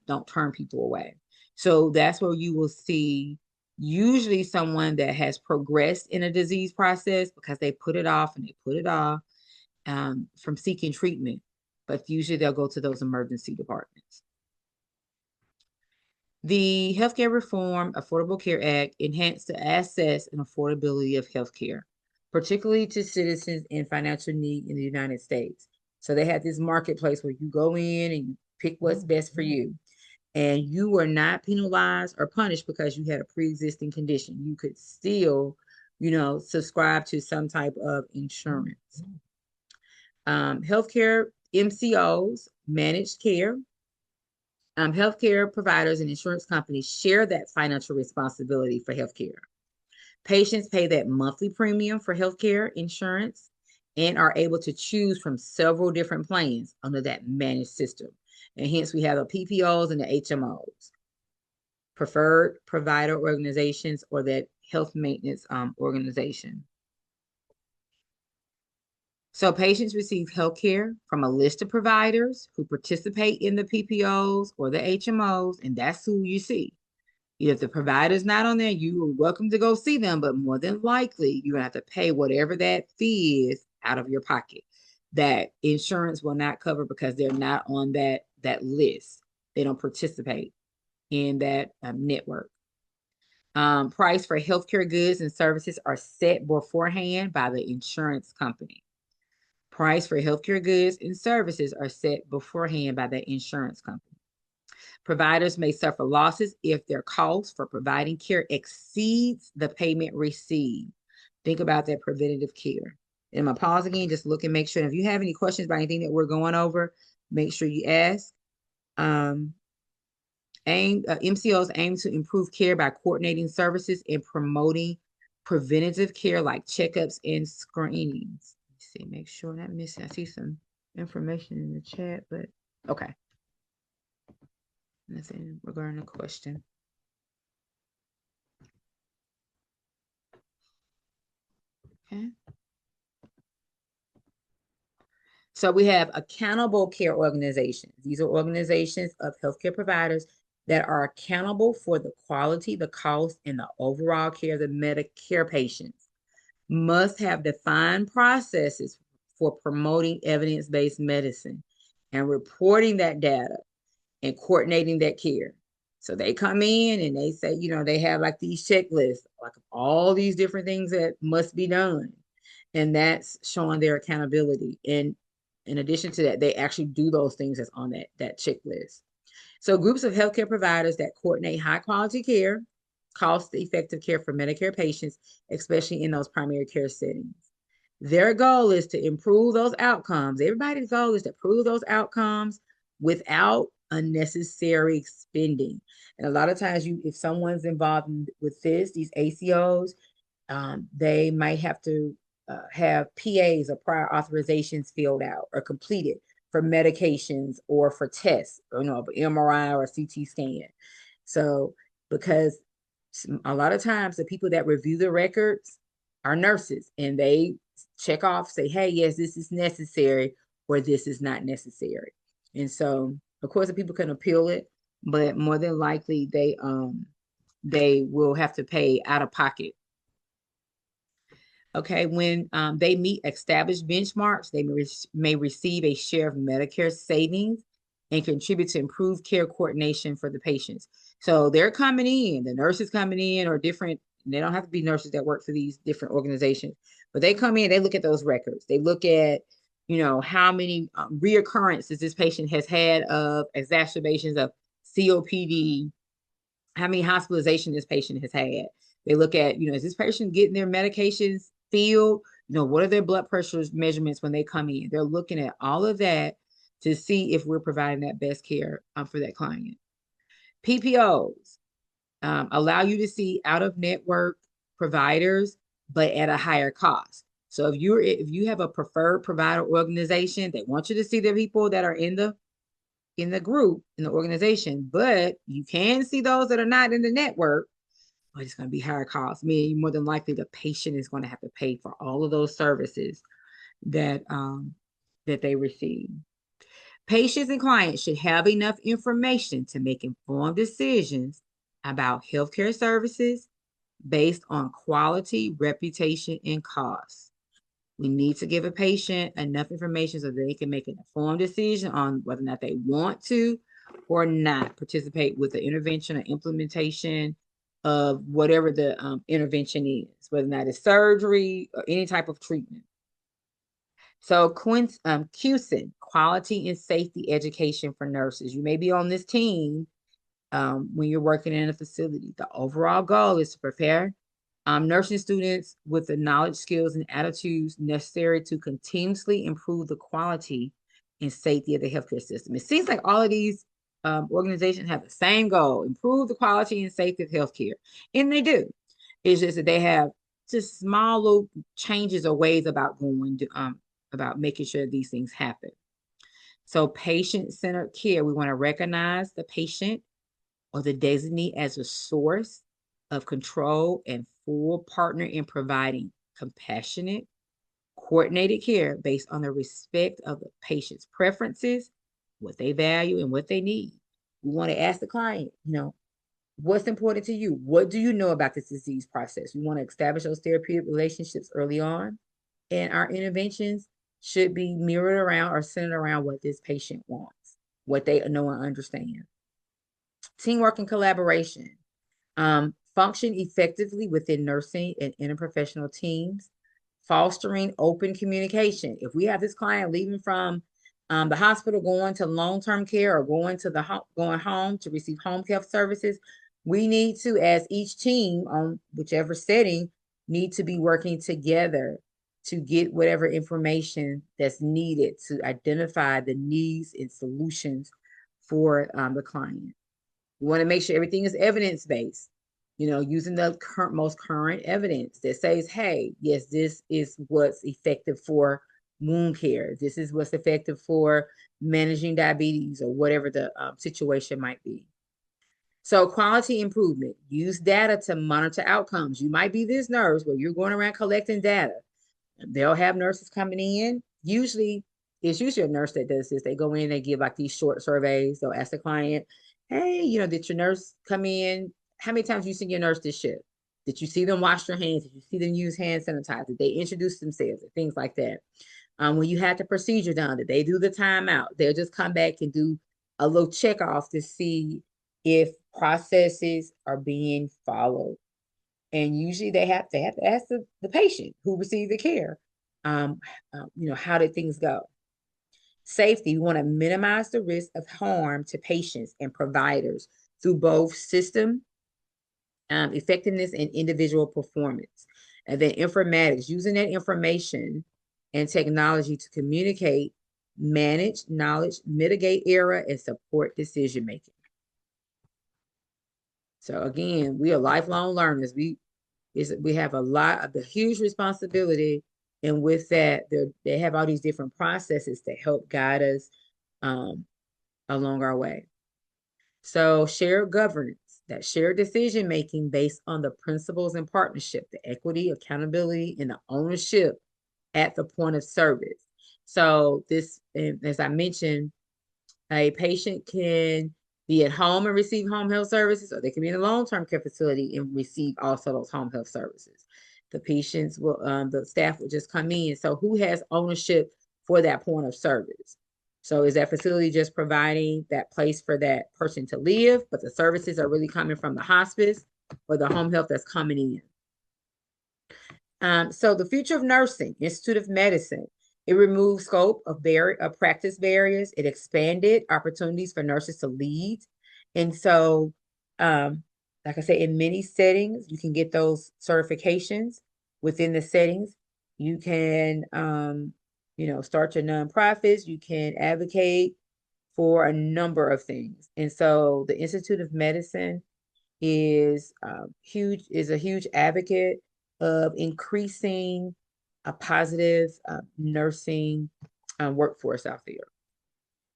don't turn people away. So that's where you will see usually someone that has progressed in a disease process, because they put it off and they put it off from seeking treatment. But usually they'll go to those emergency departments. The Healthcare Reform Affordable Care Act enhanced the access and affordability of healthcare, particularly to citizens in financial need in the United States. So they had this marketplace where you go in and you pick what's best for you. And you were not penalized or punished because you had a pre-existing condition. You could still, subscribe to some type of insurance. Healthcare MCOs, managed care. Healthcare providers and insurance companies share that financial responsibility for healthcare. Patients pay that monthly premium for healthcare insurance and are able to choose from several different plans under that managed system. And hence we have the PPOs and the HMOs, preferred provider organizations, or that health maintenance organization. So patients receive health care from a list of providers who participate in the PPOs or the HMOs, and that's who you see. If the provider's not on there, you are welcome to go see them, but more than likely, you're gonna have to pay whatever that fee is out of your pocket. That insurance will not cover because they're not on that list. They don't participate in that network. Price for healthcare goods and services are set beforehand by the insurance company. Price for healthcare goods and services are set beforehand by the insurance company. Providers may suffer losses if their cost for providing care exceeds the payment received. Think about that preventative care. And I'm gonna pause again, just look and make sure. If you have any questions about anything that we're going over, make sure you ask. MCOs aim to improve care by coordinating services and promoting preventative care like checkups and screenings. Let's see, make sure I'm not missing. I see some information in the chat, but okay. Nothing regarding the question. Okay. So we have accountable care organizations. These are organizations of healthcare providers that are accountable for the quality, the cost, and the overall care of the Medicare patients. Must have defined processes for promoting evidence-based medicine and reporting that data and coordinating that care. So they come in and they say, they have like these checklists, like all these different things that must be done. And that's showing their accountability. And in addition to that, they actually do those things that's on that checklist. So groups of healthcare providers that coordinate high quality care, cost-effective care for Medicare patients, especially in those primary care settings. Their goal is to improve those outcomes. Everybody's goal is to improve those outcomes without unnecessary spending. And a lot of times, if someone's involved with these ACOs, they might have to have PAs or prior authorizations filled out or completed for medications or for tests, MRI or CT scan. So, because a lot of times the people that review the records are nurses and they check off, say, hey, yes, this is necessary or this is not necessary. And so, of course, the people can appeal it, but more than likely they will have to pay out of pocket. Okay, when they meet established benchmarks, they may receive a share of Medicare savings and contribute to improved care coordination for the patients. So they're coming in, the nurses coming in, or different, they don't have to be nurses that work for these different organizations, but they come in, they look at those records. They look at, how many reoccurrences this patient has had of exacerbations of COPD, how many hospitalizations this patient has had. They look at, is this patient getting their medications filled? What are their blood pressure measurements when they come in? They're looking at all of that to see if we're providing that best care for that client. PPOs allow you to see out-of-network providers, but at a higher cost. So if you have a preferred provider organization, they want you to see the people that are in the group, in the organization, but you can see those that are not in the network, but it's going to be higher cost. Meaning more than likely the patient is going to have to pay for all of those services that they receive. Patients and clients should have enough information to make informed decisions about healthcare services based on quality, reputation, and cost. We need to give a patient enough information so they can make an informed decision on whether or not they want to or not participate with the intervention or implementation of whatever the intervention is, whether or not it's surgery or any type of treatment. So QSIN, quality and safety education for nurses. You may be on this team when you're working in a facility. The overall goal is to prepare nursing students with the knowledge, skills, and attitudes necessary to continuously improve the quality and safety of the healthcare system. It seems like all of these organizations have the same goal: improve the quality and safety of healthcare, and they do. It's just that they have just small little changes or ways about about making sure these things happen. So, patient-centered care. We want to recognize the patient or the designee as a source of control and full partner in providing compassionate, coordinated care based on the respect of the patient's preferences, what they value, and what they need. We want to ask the client, what's important to you? What do you know about this disease process? We want to establish those therapeutic relationships early on, and our interventions should be mirrored around or centered around what this patient wants, what they know and understand. Teamwork and collaboration. Function effectively within nursing and interprofessional teams, fostering open communication. If we have this client leaving from the hospital going to long-term care or going home to receive home health services, we need to, as each team on whichever setting, need to be working together to get whatever information that's needed to identify the needs and solutions for the client. We want to make sure everything is evidence-based, using the most current evidence that says, hey, yes, this is what's effective for wound care. This is what's effective for managing diabetes or whatever the situation might be. So quality improvement, use data to monitor outcomes. You might be this nurse where you're going around collecting data. They'll have nurses coming in. It's usually a nurse that does this. They go in, they give like these short surveys. They'll ask the client, hey, did your nurse come in? How many times you seen your nurse this shift? Did you see them wash their hands? Did you see them use hand sanitizer? Did they introduce themselves? Things like that. When you had the procedure done, did they do the timeout? They'll just come back and do a little check off to see if processes are being followed. And usually they have to ask the patient who received the care, how did things go? Safety, we want to minimize the risk of harm to patients and providers through both system effectiveness and individual performance. And then informatics, using that information and technology to communicate, manage knowledge, mitigate error, and support decision making. So again, we are lifelong learners. We have a huge responsibility, and with that, they have all these different processes that help guide us along our way. So shared governance, that shared decision making based on the principles and partnership, the equity, accountability, and the ownership at the point of service. So this, as I mentioned, a patient can be at home and receive home health services, or they can be in a long-term care facility and receive also those home health services. The patients will, the staff will just come in. So who has ownership for that point of service? So is that facility just providing that place for that person to live, but the services are really coming from the hospice or the home health that's coming in? So the future of nursing, Institute of Medicine, it removed scope of practice barriers. It expanded opportunities for nurses to lead. And so, like I said, in many settings, you can get those certifications within the settings. You can, start your nonprofits. You can advocate for a number of things. And so the Institute of Medicine is a huge advocate of increasing a positive nursing workforce out there.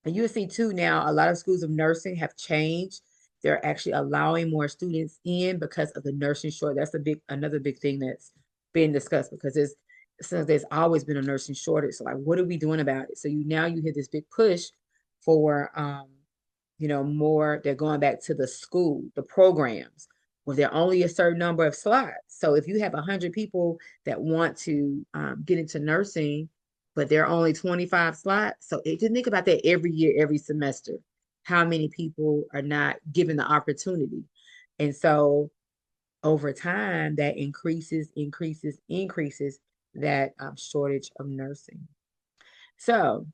And you'll see too now, a lot of schools of nursing have changed. They're actually allowing more students in because of the nursing shortage. That's another big thing that's been discussed, because there's always been a nursing shortage. So like, what are we doing about it? So you hear this big push for more. They're going back to the school, the programs, where there are only a certain number of slots. So if you have 100 people that want to get into nursing, but there are only 25 slots. So just think about that every year, every semester, how many people are not given the opportunity. And so over time, that increases that shortage of nursing. So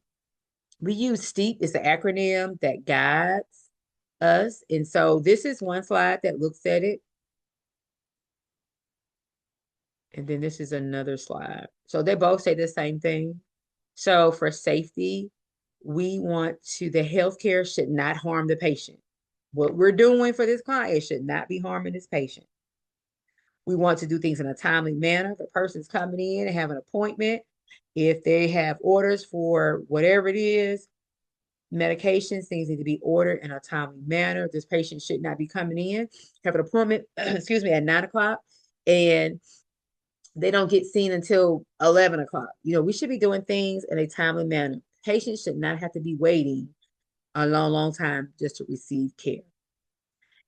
we use STEEP. It's an acronym that guides us. And so this is one slide that looks at it. And then this is another slide. So they both say the same thing. So for safety, we want the healthcare should not harm the patient. What we're doing for this client should not be harming this patient. We want to do things in a timely manner. The person's coming in and have an appointment. If they have orders for whatever it is, medications, things need to be ordered in a timely manner. This patient should not be coming in, have an appointment, at 9 o'clock, and they don't get seen until 11 o'clock. We should be doing things in a timely manner. Patients should not have to be waiting a long, long time just to receive care.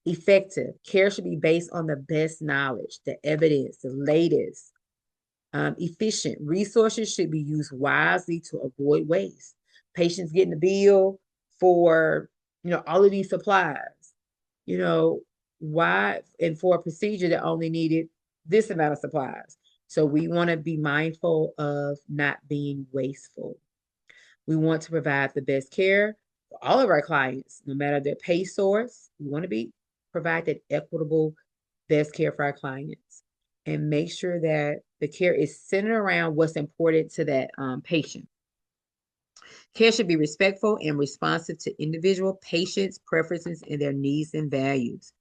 Effective care should be based on the best knowledge, the evidence, the latest. Efficient resources should be used wisely to avoid waste. Patients getting the bill for all of these supplies. Why? And for a procedure that only needed this amount of supplies. So we want to be mindful of not being wasteful. We want to provide the best care for all of our clients, no matter their pay source. We want to provide that equitable best care for our clients and make sure that the care is centered around what's important to that patient. Care should be respectful and responsive to individual patients' preferences and their needs and values.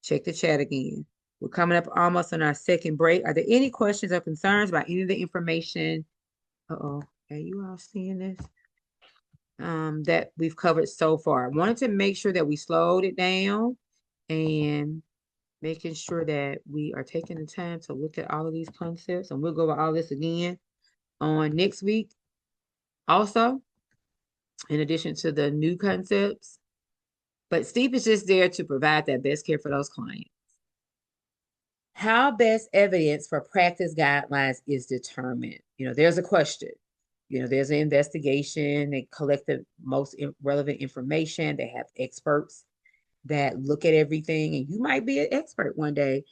Check the chat again. We're coming up almost on our second break. Are there any questions or concerns about any of the information? Are you all seeing this? That we've covered so far. I wanted to make sure that we slowed it down and making sure that we are taking the time to look at all of these concepts. And we'll go over all this again on next week. Also, in addition to the new concepts, but Steve is just there to provide that best care for those clients. How best evidence for practice guidelines is determined? There's a question. There's an investigation. They collect the most relevant information. They have experts that look at everything, and you might be an expert one day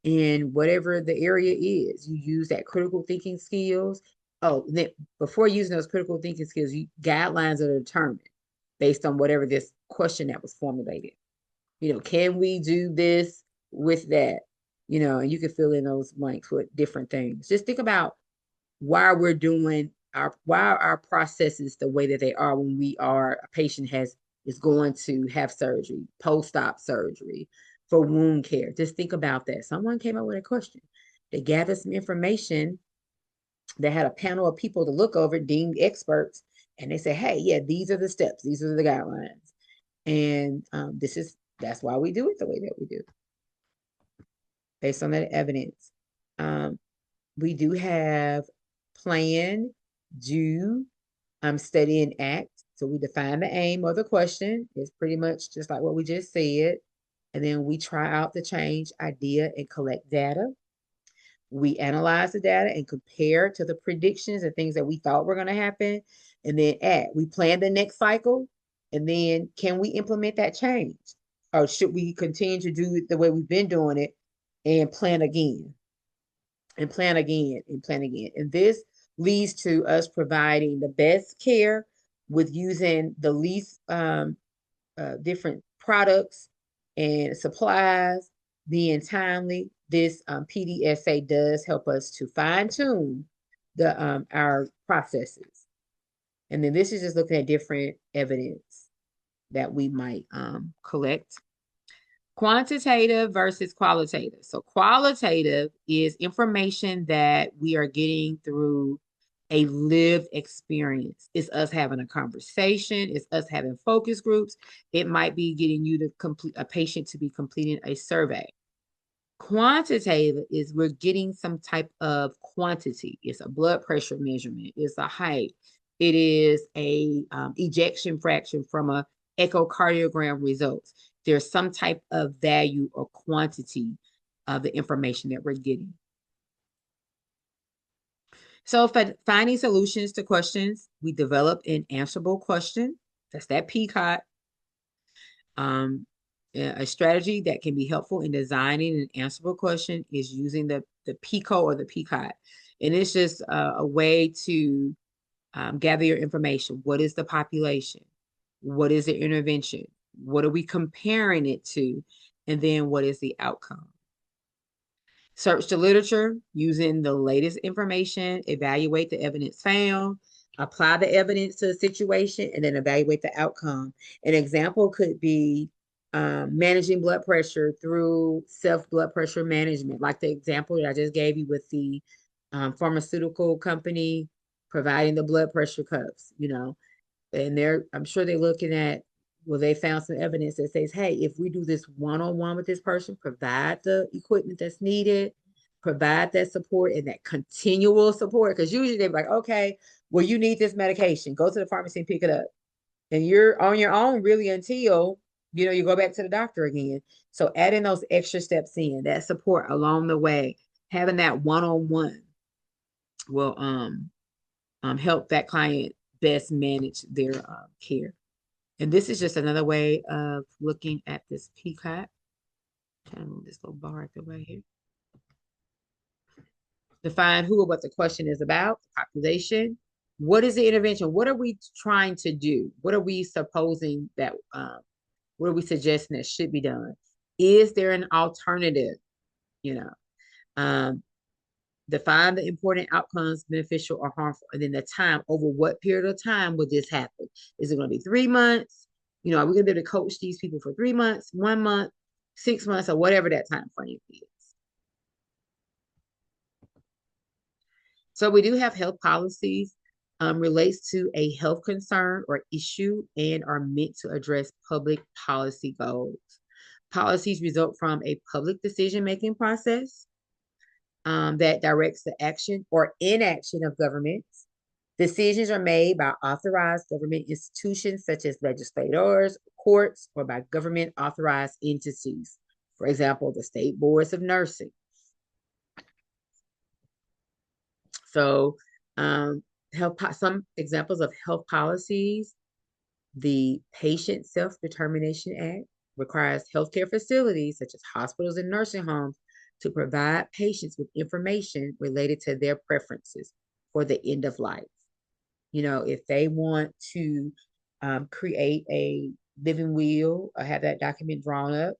in whatever the area is. You use that critical thinking skills. Then before using those critical thinking skills, guidelines are determined based on whatever this question that was formulated. Can we do this with that? And you can fill in those blanks with different things. Just think about why we're doing our processes the way that they are when a patient is going to have surgery, post-op surgery, for wound care. Just think about that. Someone came up with a question. They gathered some information. They had a panel of people to look over, deemed experts, and they said, hey, yeah, these are the steps. These are the guidelines. And that's why we do it the way that we do, based on that evidence. We do have plan, do, study, and act. So we define the aim of the question. It's pretty much just like what we just said. And then we try out the change idea and collect data. We analyze the data and compare to the predictions and things that we thought were going to happen. And then act. We plan the next cycle. And then can we implement that change? Or should we continue to do it the way we've been doing it and plan again? And plan again and plan again. And this leads to us providing the best care with using the least different products and supplies, being timely. This PDSA does help us to fine tune our processes. And then this is just looking at different evidence that we might collect. Quantitative versus qualitative. So qualitative is information that we are getting through a lived experience. It's us having a conversation. It's us having focus groups. It might be getting you to complete a patient to be completing a survey. Quantitative is we're getting some type of quantity. It's a blood pressure measurement. It's a height. It is a ejection fraction from a echocardiogram results. There's some type of value or quantity of the information that we're getting. So for finding solutions to questions, we develop an answerable question. That's that PCOT. A strategy that can be helpful in designing an answerable question is using the PICO or the PCOT. And it's just a way to gather your information. What is the population? What is the intervention? What are we comparing it to? And then what is the outcome? Search the literature using the latest information, evaluate the evidence found, apply the evidence to the situation, and then evaluate the outcome. An example could be managing blood pressure through self-blood pressure management, like the example that I just gave you with the pharmaceutical company providing the blood pressure cuffs, and I'm sure they're looking at, well, they found some evidence that says, hey, if we do this one-on-one with this person, provide the equipment that's needed, provide that support and that continual support. Because usually they're like, okay, well, you need this medication. Go to the pharmacy and pick it up. And you're on your own really until, you go back to the doctor again. So adding those extra steps in, that support along the way, having that one-on-one will help that client best manage their care. And this is just another way of looking at this peacock. Trying to move this little bar out the way here. Define who or what the question is about, the population. What is the intervention? What are we trying to do? What are we supposing that, what are we suggesting that should be done? Is there an alternative? Define the important outcomes, beneficial or harmful, and then the time. Over what period of time will this happen? Is it going to be 3 months? Are we going to be able to coach these people for 3 months, 1 month, 6 months, or whatever that time frame is? So we do have health policies, relates to a health concern or issue and are meant to address public policy goals. Policies result from a public decision-making process that directs the action or inaction of governments. Decisions are made by authorized government institutions such as legislators, courts, or by government authorized entities. For example, the state boards of nursing. So, some examples of health policies: the Patient Self-Determination Act requires healthcare facilities such as hospitals and nursing homes to provide patients with information related to their preferences for the end of life. If they want to create a living will or have that document drawn up,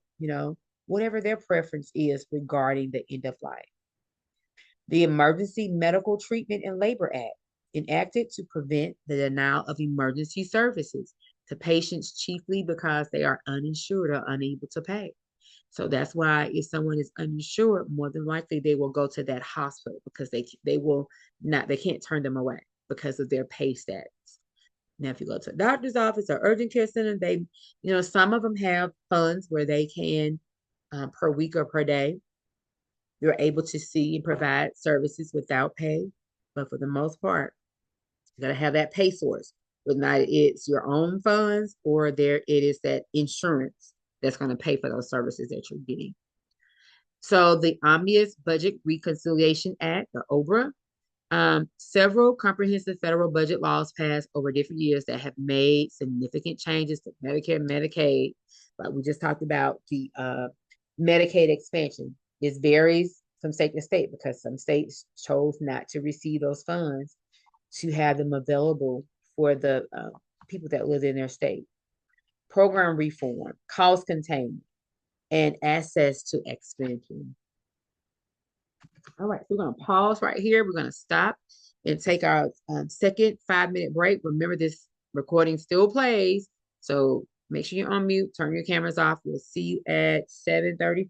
whatever their preference is regarding the end of life. The Emergency Medical Treatment and Labor Act, enacted to prevent the denial of emergency services to patients chiefly because they are uninsured or unable to pay. So that's why if someone is uninsured, more than likely they will go to that hospital because they can't turn them away because of their pay status. Now, if you go to a doctor's office or urgent care center, some of them have funds where they can, per week or per day, you're able to see and provide services without pay. But for the most part, you gotta have that pay source. Whether or not it's your own funds or it is that insurance that's going to pay for those services that you're getting. So the Omnibus Budget Reconciliation Act, the OBRA, several comprehensive federal budget laws passed over different years that have made significant changes to Medicare and Medicaid. Like we just talked about, the Medicaid expansion. It varies from state to state because some states chose not to receive those funds to have them available for the people that live in their state. Program reform, cost containment, and access to expansion. All right, so we're going to pause right here. We're going to stop and take our second 5-minute break. Remember, this recording still plays, so make sure you're on mute, turn your cameras off. We'll see you at 7:35.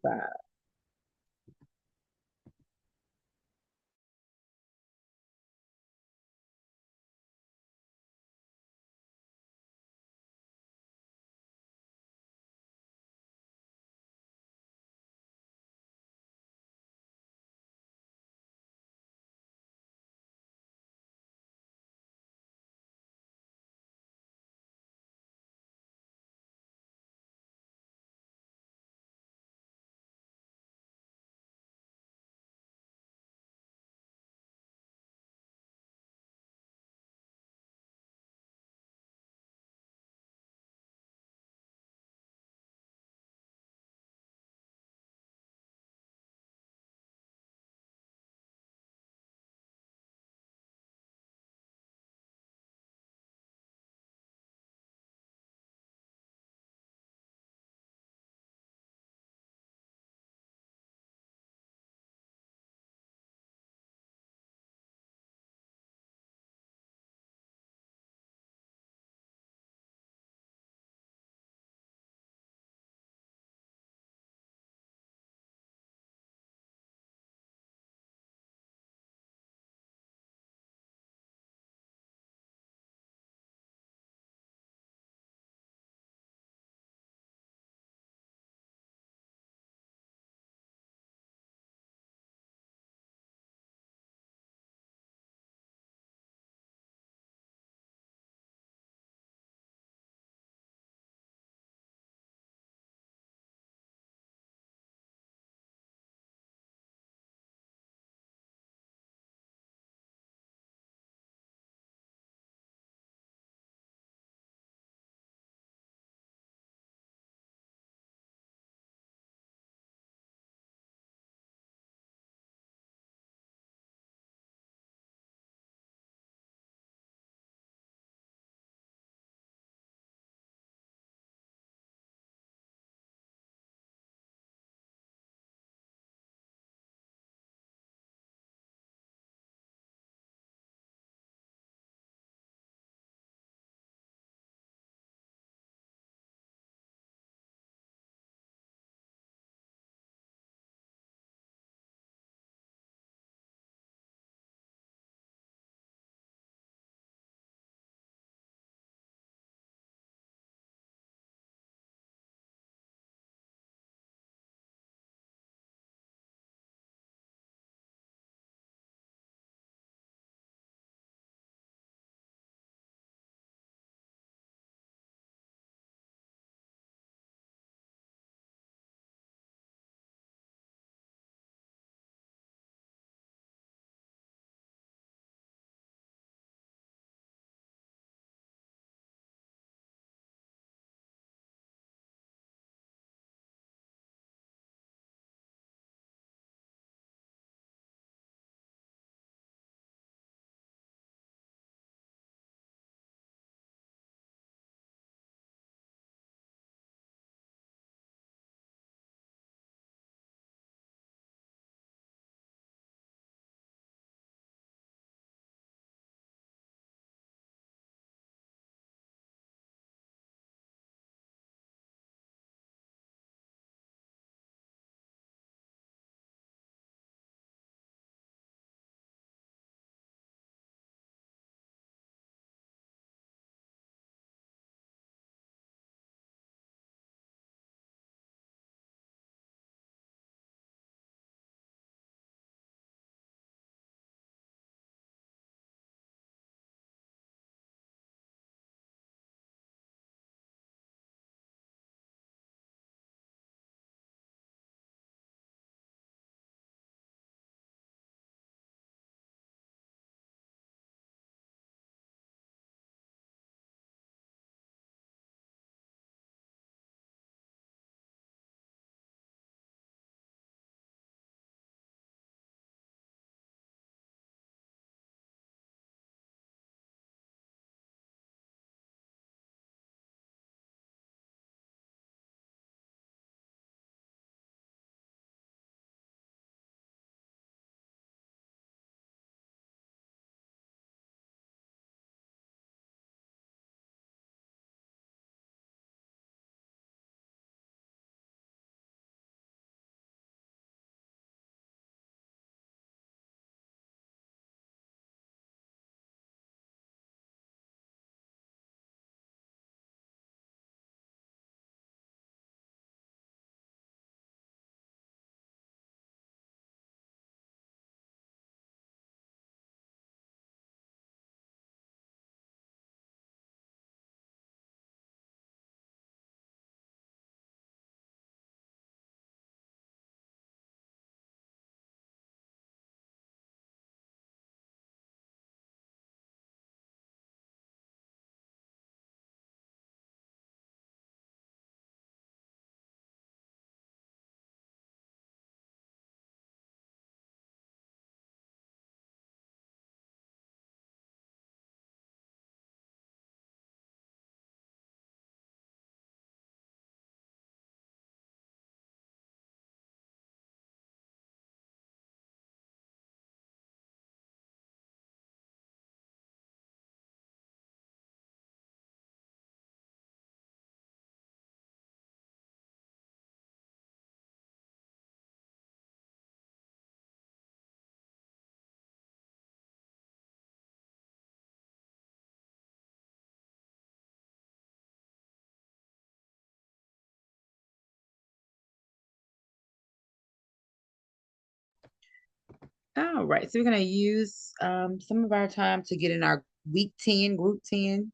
All right, so we're gonna use some of our time to get in our week 10, group 10,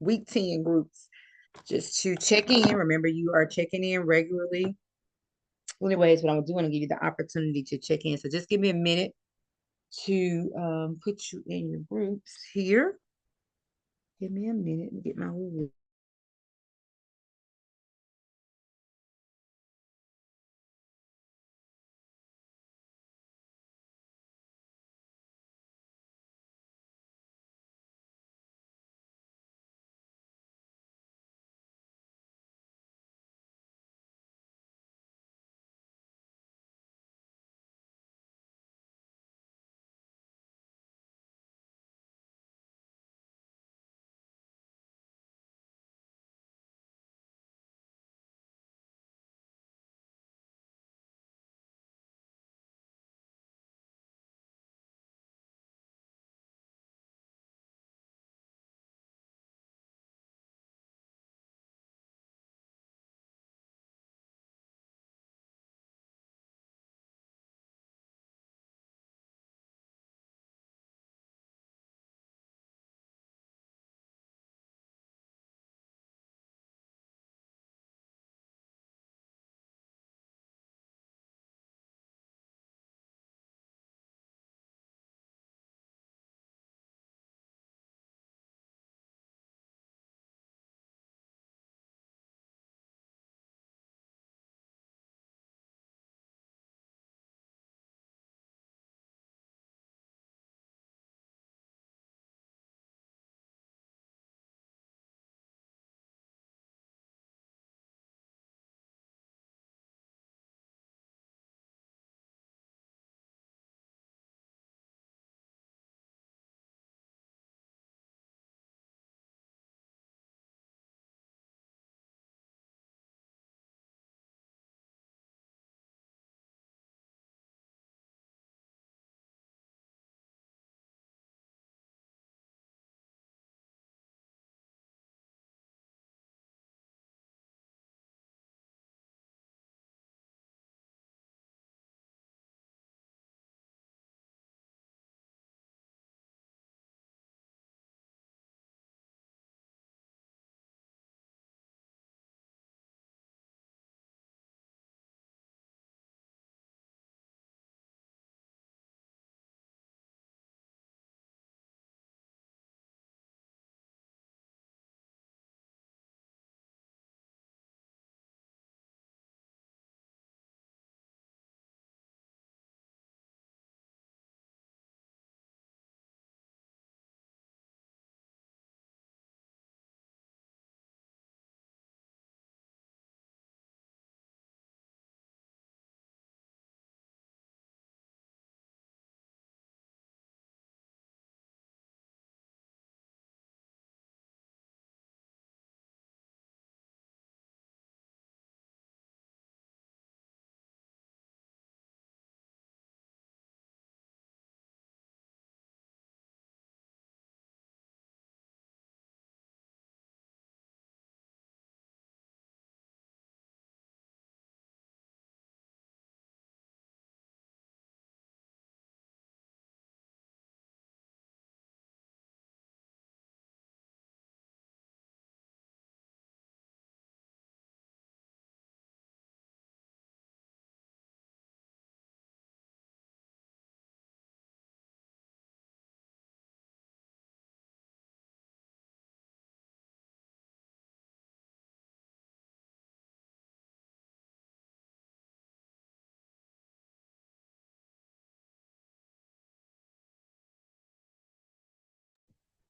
week 10 groups, just to check in. Remember, you are checking in regularly. Well, anyways, what I'm gonna do, I'm gonna give you the opportunity to check in. So just give me a minute to put you in your groups here. Give me a minute and get my little.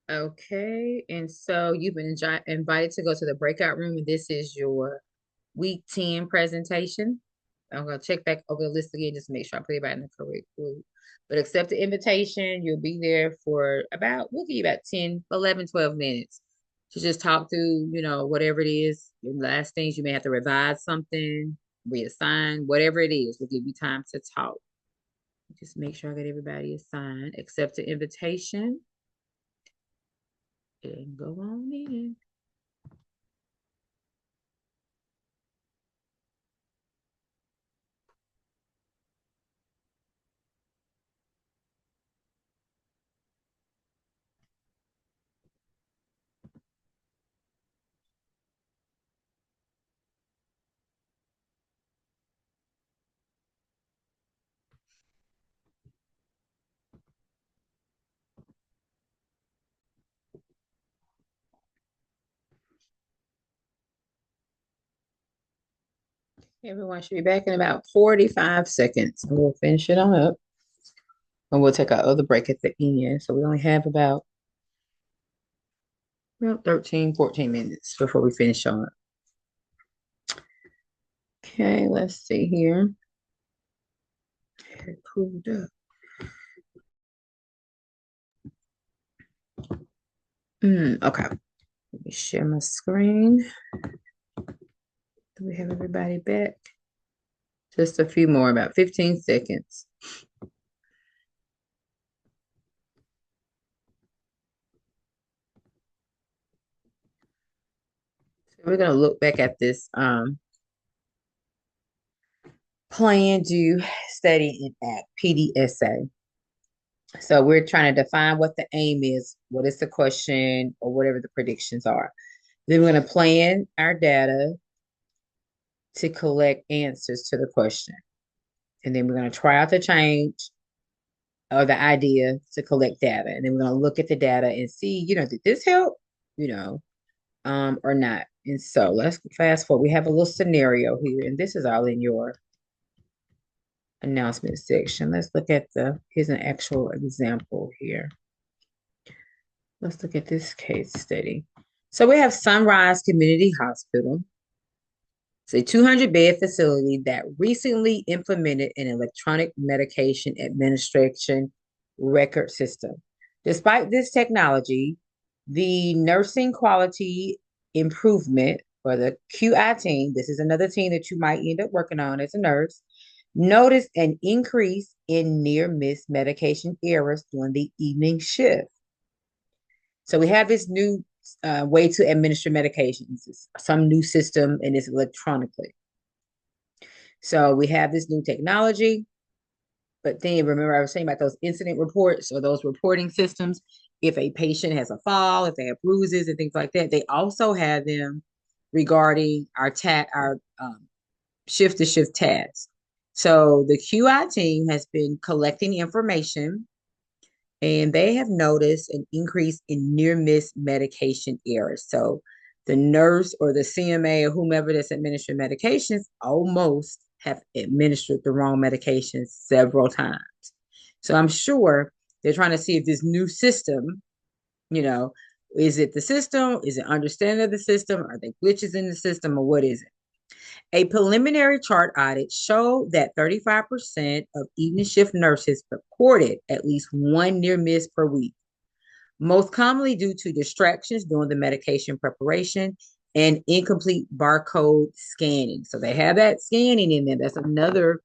Okay, and so you've been invited to go to the breakout room, and this is your week 10 presentation. I'm gonna check back over the list again just to make sure I put everybody in the correct group. But accept the invitation. You'll be there for about, we'll give you about 10, 11, 12 minutes to just talk through, whatever it is, your last things. You may have to revise something, reassign, whatever it is. We'll give you time to talk. Just make sure I get everybody assigned. Accept the invitation and go on in. Everyone should be back in about 45 seconds. And we'll finish it on up. And we'll take our other break at the end. So we only have about 13, 14 minutes before we finish on up. Okay, let's see here. It pulled up. Okay. Let me share my screen. Do we have everybody back? Just a few more, about 15 seconds. So we're going to look back at this plan, do, study, and act, PDSA. So we're trying to define what the aim is, what is the question, or whatever the predictions are. Then we're going to plan our data to collect answers to the question. And then we're going to try out the change or the idea to collect data. And then we're going to look at the data and see, did this help, or not. And so let's fast forward. We have a little scenario here, and this is all in your announcement section. Let's look at here's an actual example here. Let's look at this case study. So we have Sunrise Community Hospital. It's a 200-bed facility that recently implemented an electronic medication administration record system. Despite this technology, the nursing quality improvement, or the QI team, this is another team that you might end up working on as a nurse, noticed an increase in near-miss medication errors during the evening shift. So we have this new way to administer medications, it's some new system, and it's electronically. So we have this new technology, but then remember I was saying about those incident reports or those reporting systems. If a patient has a fall, if they have bruises and things like that, they also have them regarding our shift-to-shift tasks. So the QI team has been collecting information, and they have noticed an increase in near-miss medication errors. So the nurse or the CMA or whomever that's administering medications almost have administered the wrong medications several times. So I'm sure they're trying to see if this new system, is it the system? Is it understanding of the system? Are there glitches in the system, or what is it? A preliminary chart audit showed that 35% of evening shift nurses reported at least one near miss per week, most commonly due to distractions during the medication preparation and incomplete barcode scanning. So they have that scanning in there. That's another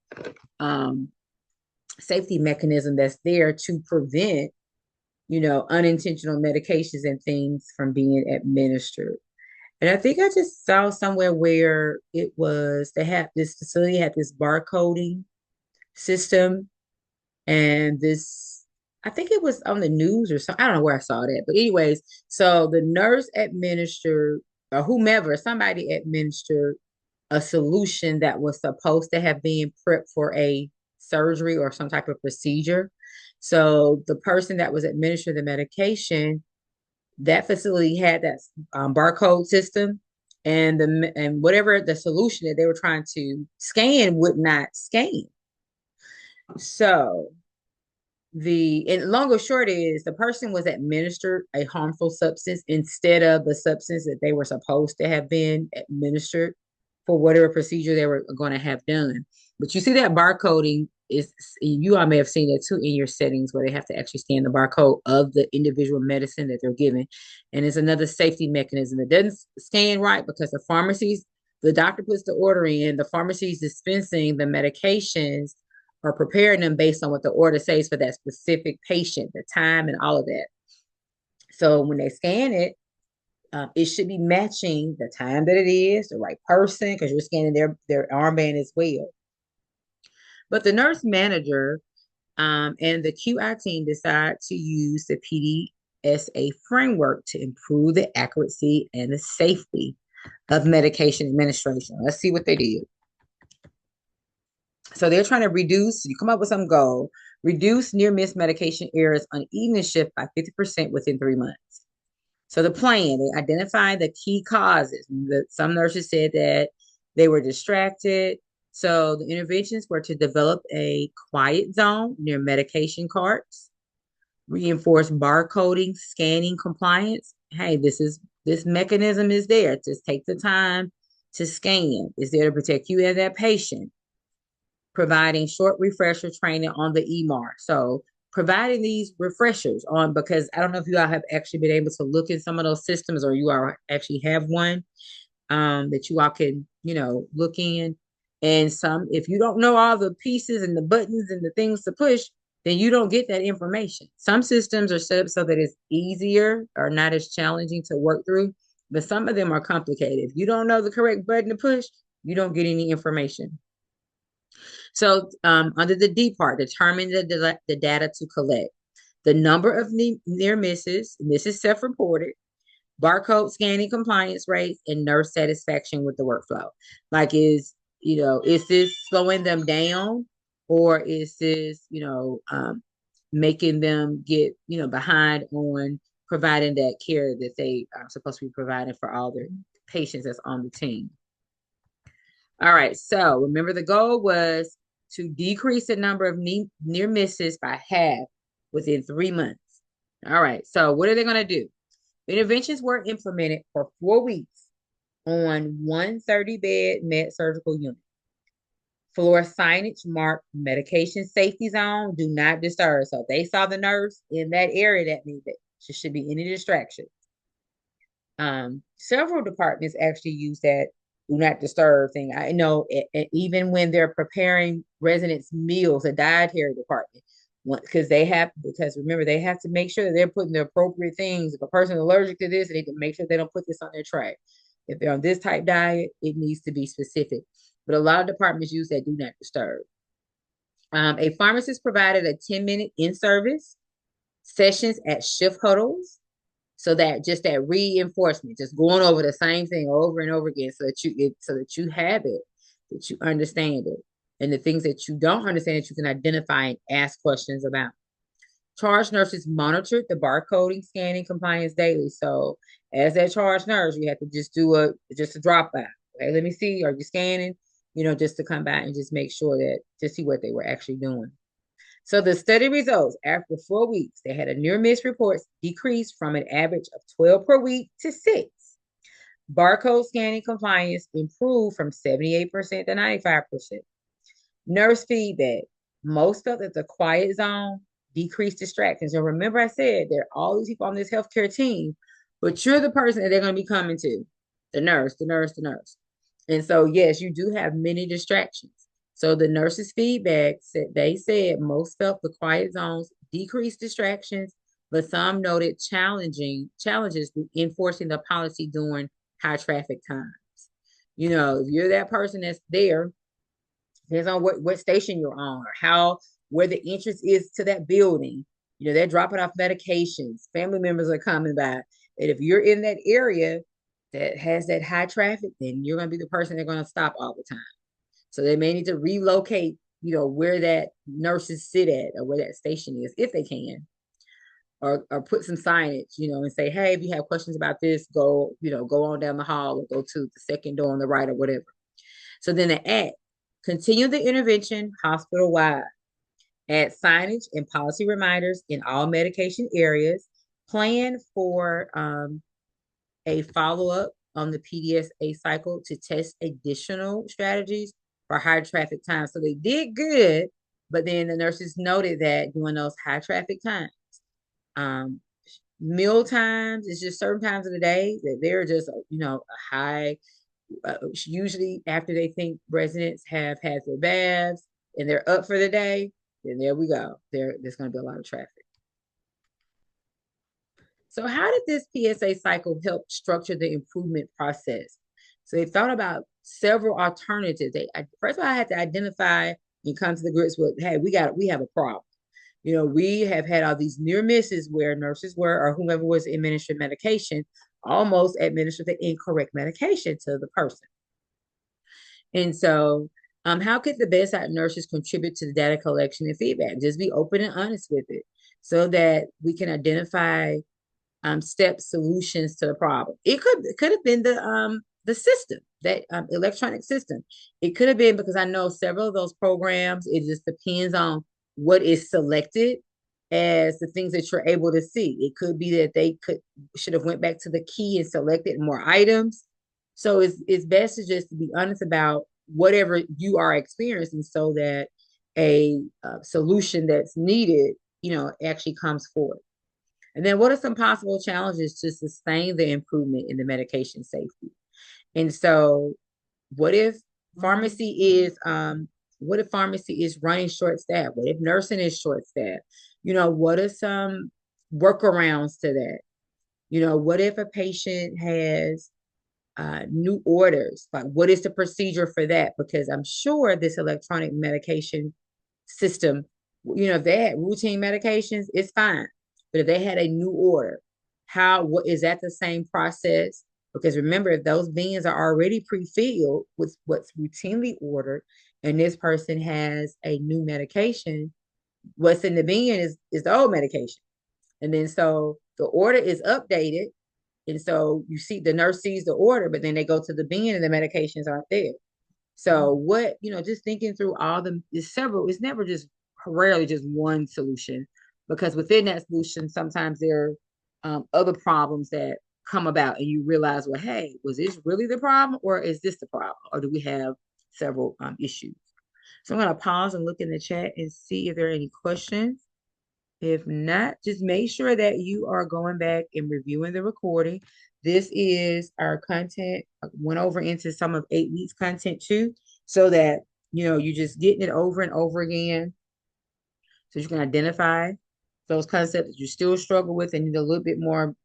safety mechanism that's there to prevent, unintentional medications and things from being administered. And I think I just saw somewhere where this facility had this barcoding system, and I think it was on the news or something. I don't know where I saw that. But anyways, so the nurse administered, or whomever, somebody administered a solution that was supposed to have been prepped for a surgery or some type of procedure. So the person that was administering the medication, that facility had that barcode system, and whatever the solution that they were trying to scan would not scan. So and long or short is the person was administered a harmful substance instead of the substance that they were supposed to have been administered for whatever procedure they were going to have done. But you see that barcoding you all may have seen it too in your settings, where they have to actually scan the barcode of the individual medicine that they're given. And it's another safety mechanism. It doesn't scan right because the doctor puts the order in, the pharmacies dispensing the medications or preparing them based on what the order says for that specific patient, the time and all of that. So when they scan it, it should be matching the time that it is, the right person, because you're scanning their armband as well. But the nurse manager and the QI team decide to use the PDSA framework to improve the accuracy and the safety of medication administration. Let's see what they did. So they're trying to you come up with some goal, reduce near-miss medication errors on evening shift by 50% within 3 months. So the plan, they identified the key causes. Some nurses said that they were distracted, So the interventions were to develop a quiet zone near medication carts, reinforce barcoding, scanning compliance. Hey, this mechanism is there. Just take the time to scan. It's there to protect you and that patient. Providing short refresher training on the EMAR. So providing these refreshers on, because I don't know if you all have actually been able to look in some of those systems, or you all actually have one that you all can, look in. And some, if you don't know all the pieces and the buttons and the things to push, then you don't get that information. Some systems are set up so that it's easier or not as challenging to work through, but some of them are complicated. If you don't know the correct button to push, you don't get any information. So under the D part, determine the data to collect. The number of near misses, and this is self-reported, barcode scanning compliance rates, and nurse satisfaction with the workflow. Like is this slowing them down, or is this, making them get, behind on providing that care that they are supposed to be providing for all their patients that's on the team. All right, so remember the goal was to decrease the number of near misses by half within 3 months. All right, so what are they going to do? Interventions were implemented for 4 weeks on 130-bed med surgical unit. Floor signage marked medication safety zone, do not disturb. So if they saw the nurse in that area, that means that there should be any distraction. Several departments actually use that do not disturb thing. I know even when they're preparing residents' meals, a dietary department, because remember, they have to make sure that they're putting the appropriate things. If a person is allergic to this, they need to make sure they don't put this on their tray. If they're on this type diet, it needs to be specific. But a lot of departments use that do not disturb. A pharmacist provided a 10-minute in-service sessions at shift huddles. So that just that reinforcement, just going over the same thing over and over again, so that you have it, that you understand it, and the things that you don't understand that you can identify and ask questions about. Charge nurses monitored the barcoding, scanning compliance daily. So as that charge nurse, you have to just do a drop by. Okay, let me see, are you scanning? Just to come back and just make sure that to see what they were actually doing. So the study results, after 4 weeks, they had a near miss reports decreased from an average of 12 per week to 6. Barcode scanning compliance improved from 78% to 95%. Nurse feedback, most felt that the quiet zone decreased distractions. And remember, I said there are all these people on this healthcare team, but you're the person that they're going to be coming to, the nurse. And so, yes, you do have many distractions. So the nurses' feedback said most felt the quiet zones decreased distractions, but some noted challenges with enforcing the policy during high traffic times. If you're that person that's there, depends on what station you're on, or where the entrance is to that building. They're dropping off medications. Family members are coming by. And if you're in that area that has that high traffic, then you're going to be the person they're going to stop all the time. So they may need to relocate, where that nurses sit at, or where that station is, if they can, or put some signage, and say, hey, if you have questions about this, go on down the hall, or go to the second door on the right, or whatever. So then the act, continue the intervention hospital-wide. Add signage and policy reminders in all medication areas. Plan for a follow-up on the PDSA cycle to test additional strategies for high traffic times. So they did good, but then the nurses noted that during those high traffic times, meal times, it's just certain times of the day that they're just, a high, usually after they think residents have had their baths and they're up for the day, then there we go. There's going to be a lot of traffic. So how did this PSA cycle help structure the improvement process? So they thought about several alternatives. First of all, I had to identify and come to the grips with, hey, we have a problem. We have had all these near misses where nurses or whomever was administering medication almost administered the incorrect medication to the person. And so how could the bedside nurses contribute to the data collection and feedback? Just be open and honest with it so that we can identify step solutions to the problem. It could have been the the system, that electronic system. It could have been because I know several of those programs, it just depends on what is selected as the things that you're able to see. It could be that they should have went back to the key and selected more items. So it's best to just be honest about whatever you are experiencing so that a solution that's needed, actually comes forth. And then what are some possible challenges to sustain the improvement in the medication safety? And so what if pharmacy is running short staff? What if nursing is short staff? What are some workarounds to that? What if a patient has new orders? Like, what is the procedure for that? Because I'm sure this electronic medication system, if they had routine medications, it's fine. But if they had a new order, what is that the same process? Because remember, if those bins are already pre-filled with what's routinely ordered, and this person has a new medication, what's in the bin is the old medication. And then so the order is updated. And so the nurse sees the order, but then they go to the bin and the medications aren't there. So just thinking through it's never just rarely just one solution, because within that solution, sometimes there are other problems that come about and you realize, well, hey, was this really the problem or is this the problem? Or do we have several issues? So I'm going to pause and look in the chat and see if there are any questions. If not, just make sure that you are going back and reviewing the recording. This is our content. I went over into some of 8 weeks content too, so that, you're just getting it over and over again. So you can identify those concepts that you still struggle with and need a little bit more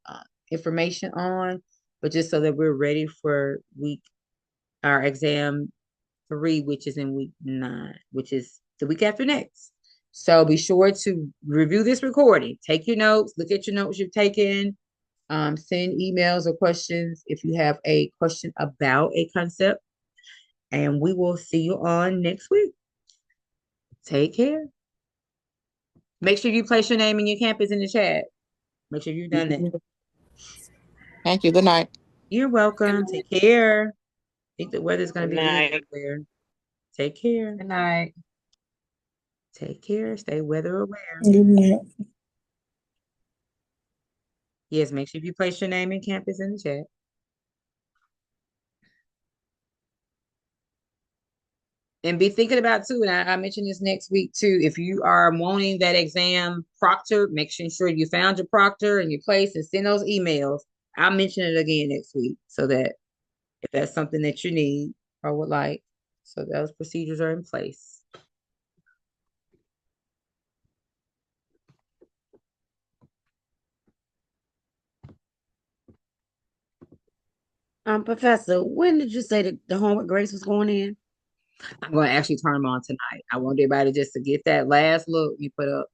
information on, but just so that we're ready for our exam 3, which is in week 9, which is the week after next. So be sure to review this recording. Take your notes, look at your notes you've taken, send emails or questions if you have a question about a concept. And we will see you on next week. Take care. Make sure you place your name and your campus in the chat. Make sure you've done that. Thank you. Good night. You're welcome. Take care. I think the weather's going to be good everywhere. Take care. Good night. Take care. Stay weather aware. Good night. Yes, make sure you place your name and campus in the chat. And be thinking about too, and I mentioned this next week too, if you are wanting that exam proctor, make sure you found your proctor and your place and send those emails. I'll mention it again next week so that if that's something that you need or would like, so those procedures are in place. Professor, when did you say that the homework grades was going in? I'm going to actually turn them on tonight. I want everybody just to get that last look you put up.